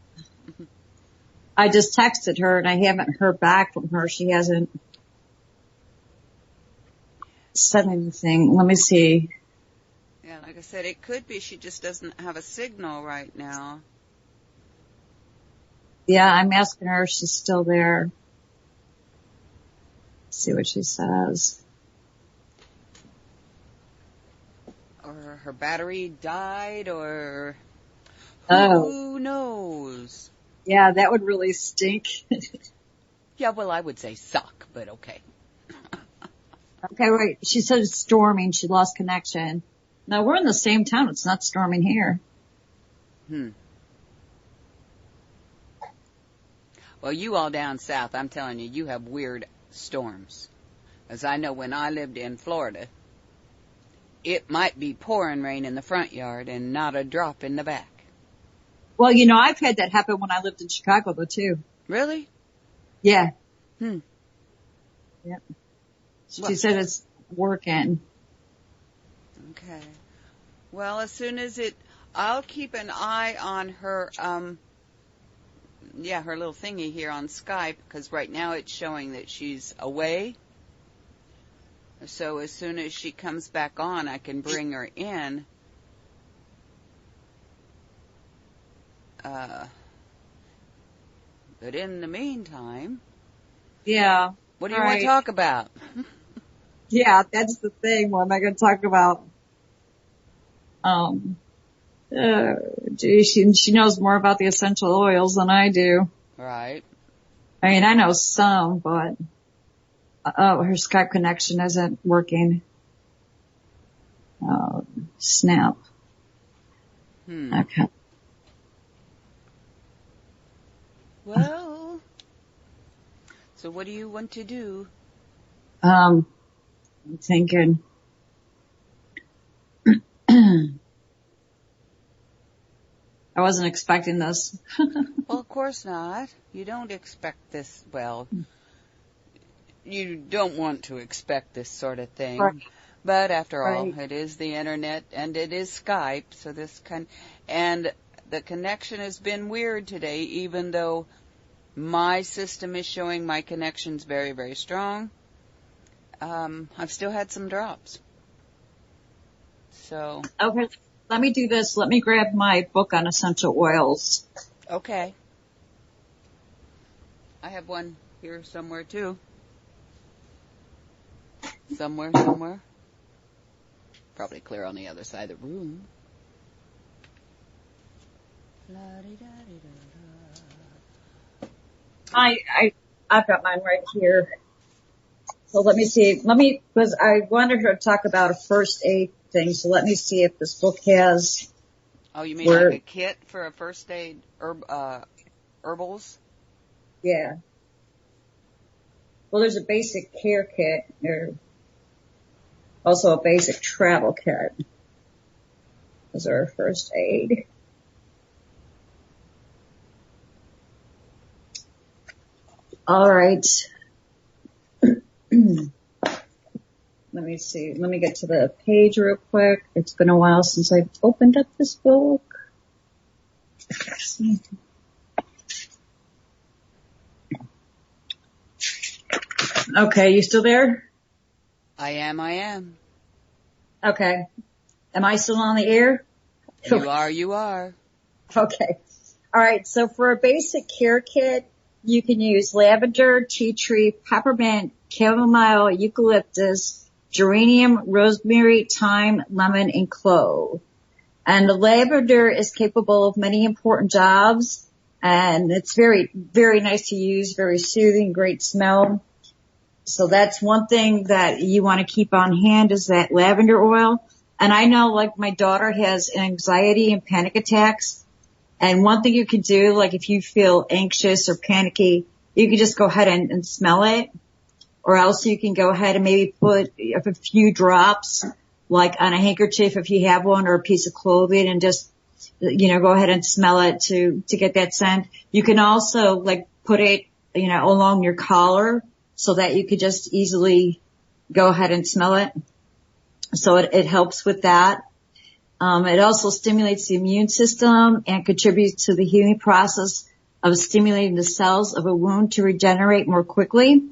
I just texted her and I haven't heard back from her. She hasn't said anything. Let me see. Yeah, like I said, it could be she just doesn't have a signal right now. Yeah, I'm asking her if she's still there. Let's see what she says. Or her battery died, or Oh. who knows? Yeah, that would really stink. Yeah, well, I would say suck, but okay. Okay, wait. She said it's storming. She lost connection. No, we're in the same town. It's not storming here. Well, you all down south, I'm telling you, you have weird storms. As I know, when I lived in Florida, it might be pouring rain in the front yard and not a drop in the back. Well, you know, I've had that happen when I lived in Chicago, though, too. Really? Yeah. Yep. She said it's working. Okay. Well, as soon as I'll keep an eye on her, her little thingy here on Skype, because right now it's showing that she's away. So as soon as she comes back on, I can bring her in. But in the meantime, Yeah. what do you want to talk about? Yeah, that's the thing. What am I going to talk about? She knows more about the essential oils than I do. Right. I mean, I know some, but her Skype connection isn't working. Oh, snap. Okay. Well, so what do you want to do? I'm thinking. I wasn't expecting this. Well, of course not. You don't expect this. Well, you don't want to expect this sort of thing. Right. But after all, Right. it is the internet and it is Skype, so and the connection has been weird today, even though my system is showing my connection's very, very strong. I've still had some drops. So. Okay, let me do this. Let me grab my book on essential oils. Okay. I have one here somewhere too. Somewhere. Probably clear on the other side of the room. I've got mine right here. So let me see. Because I wanted her to talk about a first aid thing. So let me see if this book has. Oh, you mean like a kit for a first aid herbals? Yeah. Well, there's a basic care kit. There's also a basic travel kit. Those are first aid. All right. Let me see. Let me get to the page real quick. It's been a while since I've opened up this book. Okay, you still there? I am. Okay. Am I still on the air? You are. Okay. All right. So for a basic care kit, you can use lavender, tea tree, peppermint, chamomile, eucalyptus, geranium, rosemary, thyme, lemon, and clove. And the lavender is capable of many important jobs, and it's very, very nice to use, very soothing, great smell. So that's one thing that you want to keep on hand is that lavender oil. And I know, like, my daughter has anxiety and panic attacks. And one thing you can do, like, if you feel anxious or panicky, you can just go ahead and smell it. Or else you can go ahead and maybe put a few drops, like on a handkerchief if you have one, or a piece of clothing, and just, go ahead and smell it to get that scent. You can also, like, put it, along your collar so that you could just easily go ahead and smell it. So it helps with that. It also stimulates the immune system and contributes to the healing process of stimulating the cells of a wound to regenerate more quickly.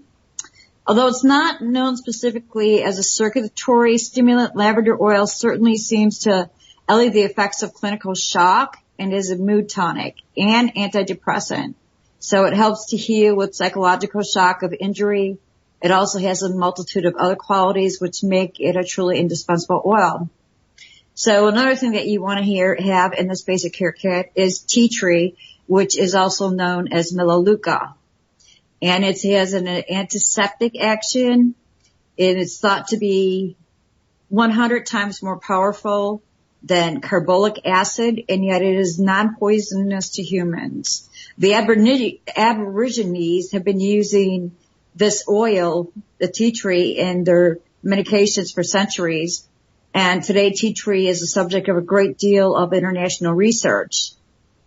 Although it's not known specifically as a circulatory stimulant, lavender oil certainly seems to alleviate the effects of clinical shock and is a mood tonic and antidepressant. So it helps to heal with psychological shock of injury. It also has a multitude of other qualities which make it a truly indispensable oil. So another thing that you want to have in this basic care kit is tea tree, which is also known as melaleuca. And it has an antiseptic action, and it's thought to be 100 times more powerful than carbolic acid, and yet it is non-poisonous to humans. The Aborigines have been using this oil, the tea tree, in their medications for centuries, and today tea tree is the subject of a great deal of international research.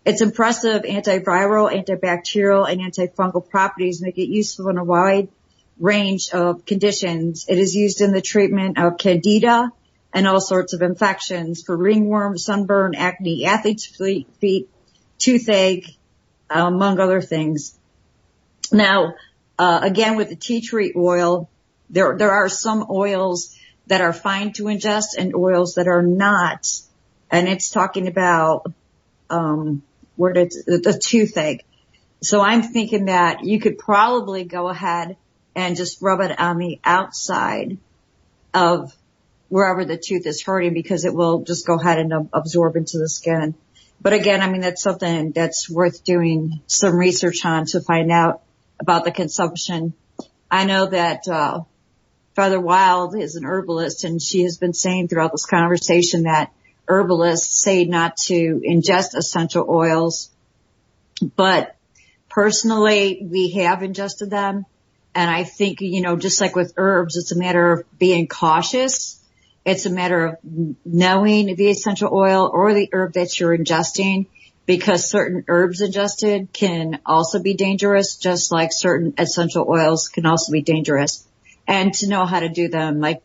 Its impressive antiviral, antibacterial, and antifungal properties make it useful in a wide range of conditions. It is used in the treatment of candida and all sorts of infections for ringworm, sunburn, acne, athlete's feet, toothache, among other things. Now, again, with the tea tree oil, there are some oils that are fine to ingest and oils that are not. And it's talking about the toothache. So I'm thinking that you could probably go ahead and just rub it on the outside of wherever the tooth is hurting, because it will just go ahead and absorb into the skin. But again, I mean, that's something that's worth doing some research on to find out about the consumption. I know that Feather Wild is an herbalist, and she has been saying throughout this conversation that herbalists say not to ingest essential oils. But personally, we have ingested them. And I think, just like with herbs, it's a matter of being cautious. It's a matter of knowing the essential oil or the herb that you're ingesting, because certain herbs ingested can also be dangerous, just like certain essential oils can also be dangerous. And to know how to do them, like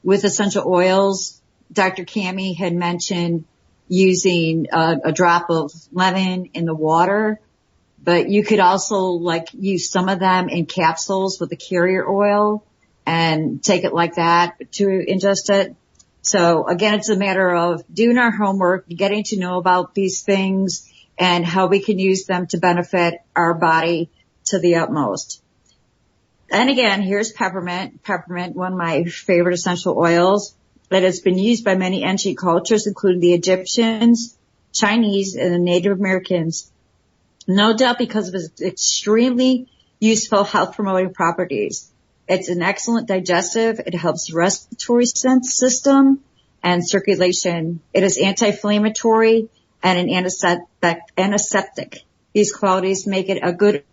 with essential oils, Dr. Cammie had mentioned using a drop of lemon in the water, but you could also use some of them in capsules with the carrier oil and take it like that to ingest it. So again, it's a matter of doing our homework, getting to know about these things and how we can use them to benefit our body to the utmost. And again, here's peppermint. Peppermint, one of my favorite essential oils that has been used by many ancient cultures, including the Egyptians, Chinese, and the Native Americans. No doubt because of its extremely useful health-promoting properties. It's an excellent digestive. It helps the respiratory system and circulation. It is anti-inflammatory and an antiseptic. These qualities make it a good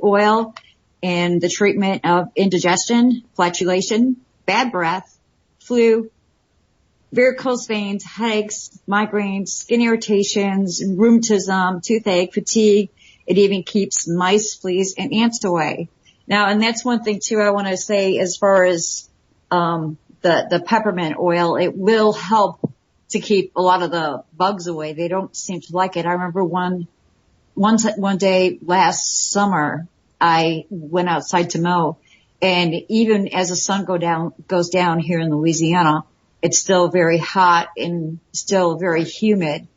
oil in the treatment of indigestion, flatulation, bad breath, flu, varicose veins, headaches, migraines, skin irritations, rheumatism, toothache, fatigue. It even keeps mice, fleas, and ants away. Now, and that's one thing too I want to say as far as the peppermint oil. It will help to keep a lot of the bugs away. They don't seem to like it. I remember one day last summer, I went outside to mow, and even as the sun goes down here in Louisiana, it's still very hot and still very humid.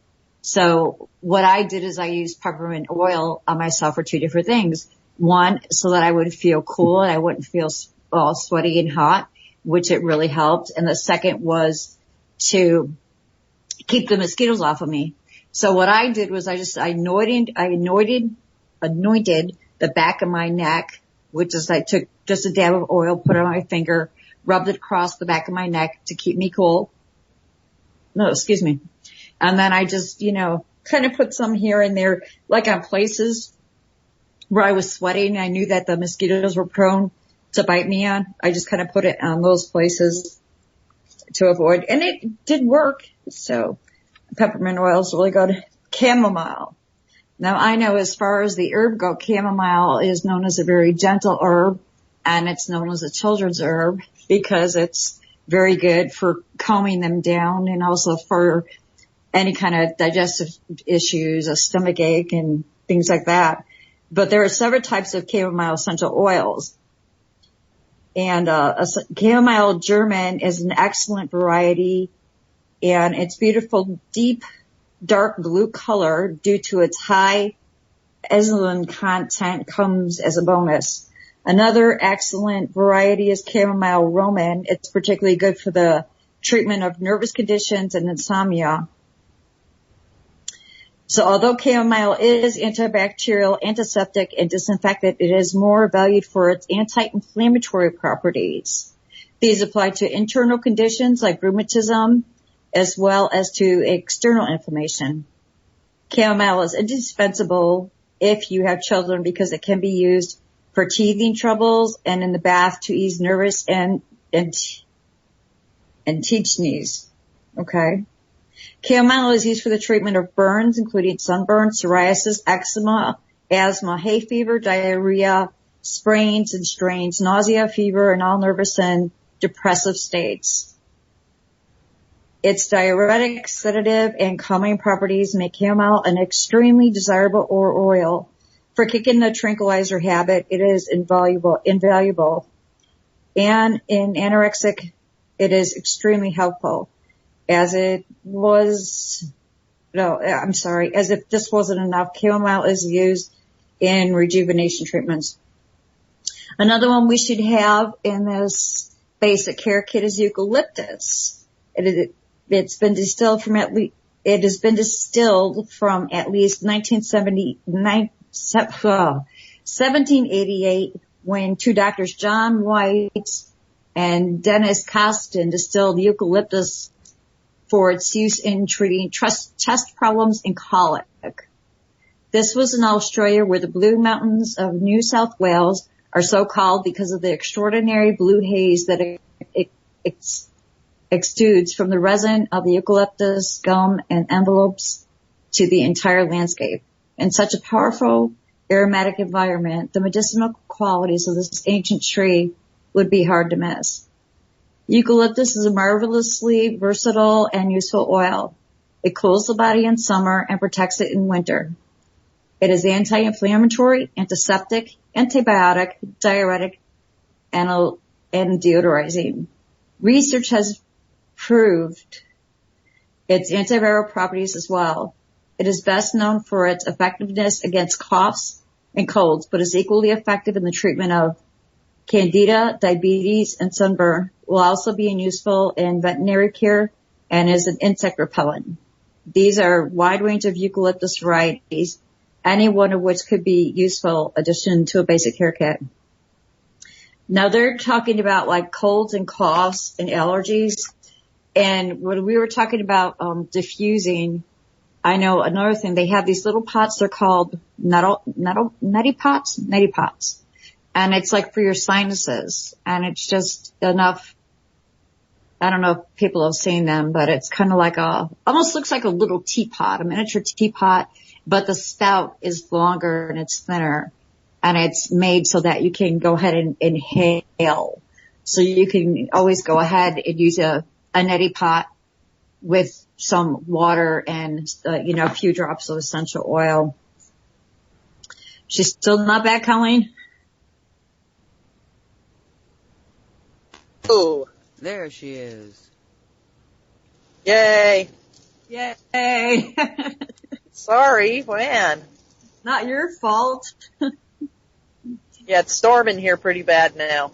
So what I did is I used peppermint oil on myself for two different things. One, so that I would feel cool and I wouldn't feel all sweaty and hot, which it really helped. And the second was to keep the mosquitoes off of me. So what I did was I anointed the back of my neck, which is I took just a dab of oil, put it on my finger, rubbed it across the back of my neck to keep me cool. No, excuse me. And then I just, kind of put some here and there, like on places where I was sweating. I knew that the mosquitoes were prone to bite me on. I just kind of put it on those places to avoid, and it did work. So peppermint oil is really good. Chamomile. Now I know as far as the herb go, chamomile is known as a very gentle herb, and it's known as a children's herb because it's very good for calming them down and also for any kind of digestive issues, a stomach ache and things like that. But there are several types of chamomile essential oils. And chamomile German is an excellent variety, and its beautiful, deep, dark blue color due to its high esculin content comes as a bonus. Another excellent variety is chamomile Roman. It's particularly good for the treatment of nervous conditions and insomnia. So although chamomile is antibacterial, antiseptic, and disinfectant, it is more valued for its anti-inflammatory properties. These apply to internal conditions like rheumatism as well as to external inflammation. Chamomile is indispensable if you have children because it can be used for teething troubles and in the bath to ease nervous and teach knees. Okay. Chamomile is used for the treatment of burns, including sunburn, psoriasis, eczema, asthma, hay fever, diarrhea, sprains and strains, nausea, fever, and all nervous and depressive states. Its diuretic, sedative, and calming properties make chamomile an extremely desirable oil. For kicking the tranquilizer habit, it is invaluable. And in anorexic, it is extremely helpful. As if this wasn't enough, chamomile is used in rejuvenation treatments. Another one we should have in this basic care kit is eucalyptus. It has been distilled from at least 1788 when two doctors, John White and Dennis Costin, distilled eucalyptus for its use in treating chest problems and colic. This was in Australia, where the Blue Mountains of New South Wales are so called because of the extraordinary blue haze that it exudes from the resin of the eucalyptus gum and envelopes to the entire landscape. In such a powerful aromatic environment, the medicinal qualities of this ancient tree would be hard to miss. Eucalyptus is a marvelously versatile and useful oil. It cools the body in summer and protects it in winter. It is anti-inflammatory, antiseptic, antibiotic, diuretic, and deodorizing. Research has proved its antiviral properties as well. It is best known for its effectiveness against coughs and colds, but is equally effective in the treatment of candida, diabetes, and sunburn, while also being useful in veterinary care and as an insect repellent. These are a wide range of eucalyptus varieties, any one of which could be useful addition to a basic care kit. Now they're talking about like colds and coughs and allergies. And when we were talking about diffusing, I know another thing, they have these little pots, they're called neti pots. And it's like for your sinuses. And it's just enough, I don't know if people have seen them, but it's kind of like almost looks like a little teapot, a miniature teapot, but the spout is longer and it's thinner. And it's made so that you can go ahead and inhale. So you can always go ahead and use a neti pot with some water and, a few drops of essential oil. She's still not back, Colleen? Oh. There she is. Yay. Yay. Sorry, man. Not your fault. Yeah, it's storming here pretty bad now.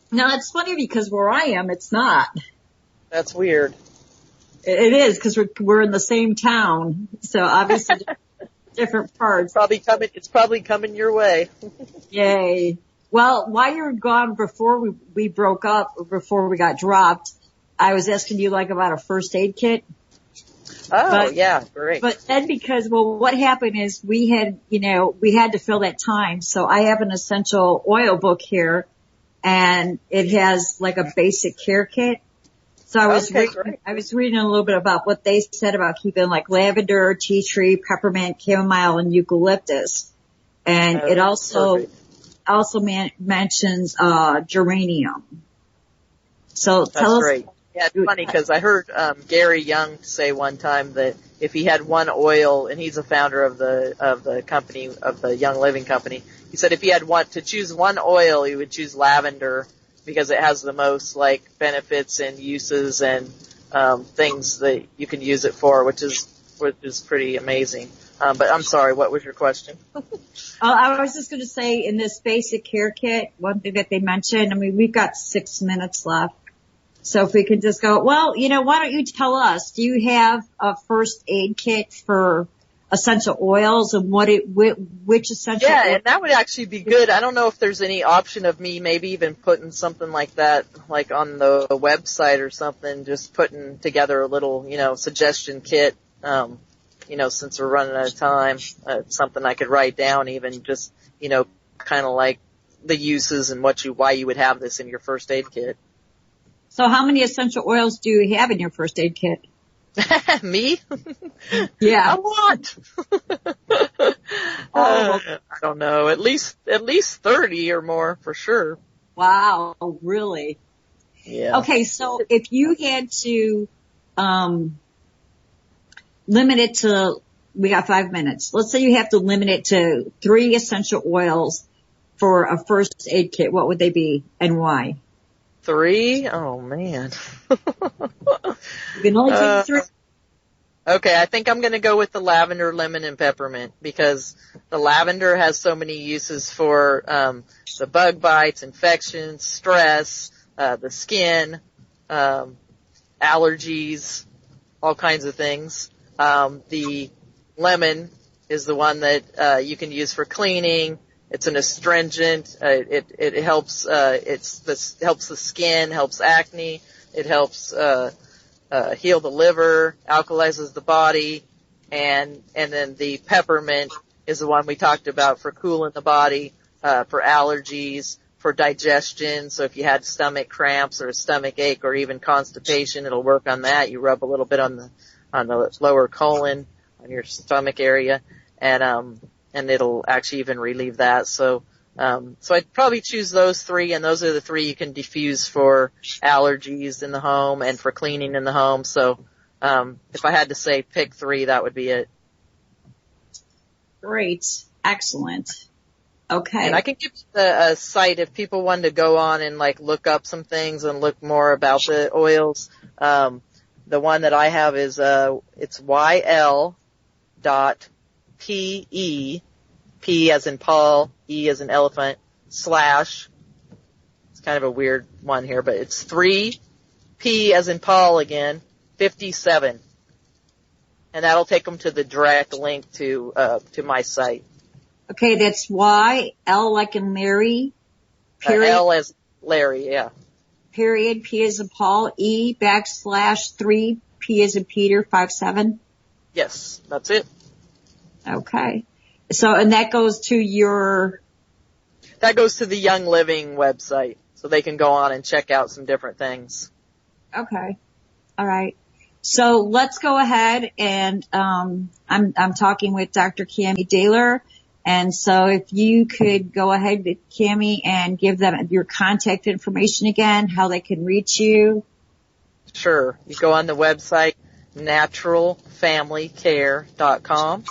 No, it's funny because where I am, it's not. That's weird. It is because we're in the same town, so obviously different parts. It's probably coming your way. Yay. Well, while you were gone before we broke up, or before we got dropped, I was asking you about a first aid kit. Oh, yeah, great. But then what happened is we had to fill that time. So I have an essential oil book here and it has like a basic care kit. So I was reading a little bit about what they said about keeping like lavender, tea tree, peppermint, chamomile, and eucalyptus. And it also mentions, geranium. So tell us, great. Yeah, it's funny because I heard Gary Young say one time that if he had one oil, and he's a founder of the company, of the Young Living company, he said if he had to choose one oil, he would choose lavender because it has the most like benefits and uses and things that you can use it for, which is pretty amazing. But I'm sorry, what was your question? I was just going to say, in this basic care kit, one thing that they mentioned, I mean, we've got 6 minutes left. So if we could just go, well, why don't you tell us, do you have a first aid kit for essential oils and which essential oils? Yeah, and that would actually be good. I don't know if there's any option of me maybe even putting something like that, like on the website or something, just putting together a little, suggestion kit, since we're running out of time, something I could write down even just, kind of like the uses and why you would have this in your first aid kit. So how many essential oils do you have in your first aid kit? Me? Yeah. A lot. I don't know. At least 30 or more for sure. Wow. Really? Yeah. Okay. So if you had to, limit it to, we got 5 minutes. Let's say you have to limit it to 3 essential oils for a first aid kit. What would they be and why? 3? Oh man. You can only take 3. Okay, I think I'm going to go with the lavender, lemon, and peppermint because the lavender has so many uses for the bug bites, infections, stress, the skin, allergies, all kinds of things. The lemon is the one that you can use for cleaning. It's an astringent. It helps. Helps the skin, helps acne. It helps heal the liver, alkalizes the body, and then the peppermint is the one we talked about for cooling the body, for allergies, for digestion. So if you had stomach cramps or a stomach ache or even constipation, it'll work on that. You rub a little bit on the lower colon, on your stomach area, and it'll actually even relieve that. So I'd probably choose those 3, and those are the 3 you can diffuse for allergies in the home and for cleaning in the home. So, if I had to say pick 3, that would be it. Great. Excellent. Okay. And I can give you a site if people wanted to go on and like look up some things and look more about the oils. The one that I have is, it's YL.PE, P as in Paul, E as in elephant, / it's kind of a weird one here, but it's 3, P as in Paul again, 57. And that'll take them to the direct link to my site. Okay, that's Y, L like in Larry, period. L as Larry, yeah. Period, P as in Paul, E / 3, P as in Peter, 57. Yes, that's it. Okay. So, and that goes to That goes to the Young Living website, so they can go on and check out some different things. Okay. All right. So let's go ahead and, I'm talking with Dr. Cammie Dehler. And so if you could go ahead with Cammie and give them your contact information again, how they can reach you. Sure. You go on the website, naturalfamilycare.com.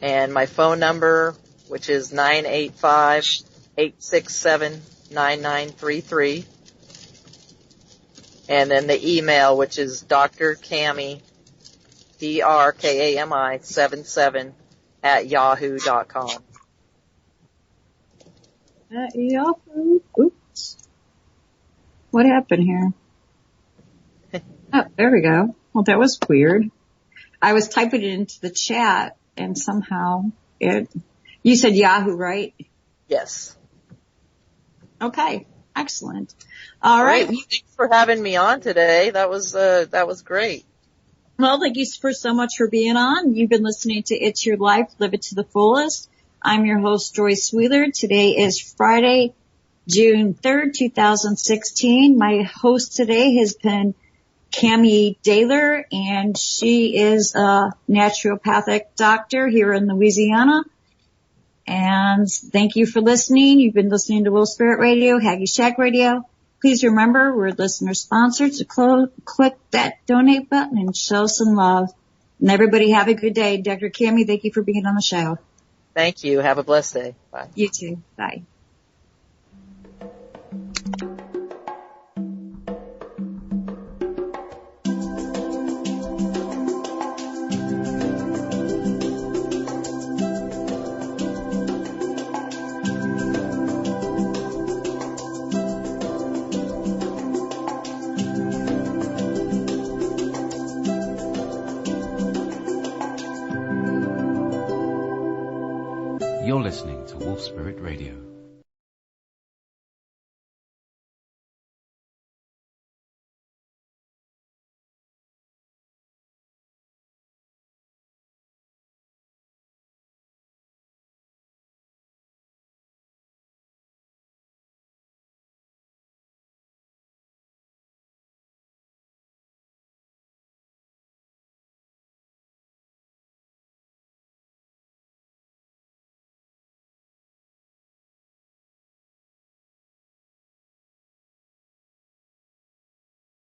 And my phone number, which is 985-867-9933. And then the email, which is drcammie, DRKAMI 77 @yahoo.com. At Yahoo. Oops. What happened here? Oh, there we go. Well, that was weird. I was typing it into the chat and somehow you said Yahoo, right? Yes. Okay. Excellent. All right. Thanks for having me on today. That was great. Well, thank you so much for being on. You've been listening to It's Your Life, Live It to the Fullest. I'm your host, Joyce Wheeler. Today is Friday, June 3rd, 2016. My host today has been Cammie Dehler, and she is a naturopathic doctor here in Louisiana. And thank you for listening. You've been listening to Will Spirit Radio, Haggy Shack Radio. Please remember we're listener sponsored, so click that donate button and show some love. And everybody have a good day. Dr. Cammie, thank you for being on the show. Thank you. Have a blessed day. Bye. You too. Bye. You're listening to Wolf Spirit Radio.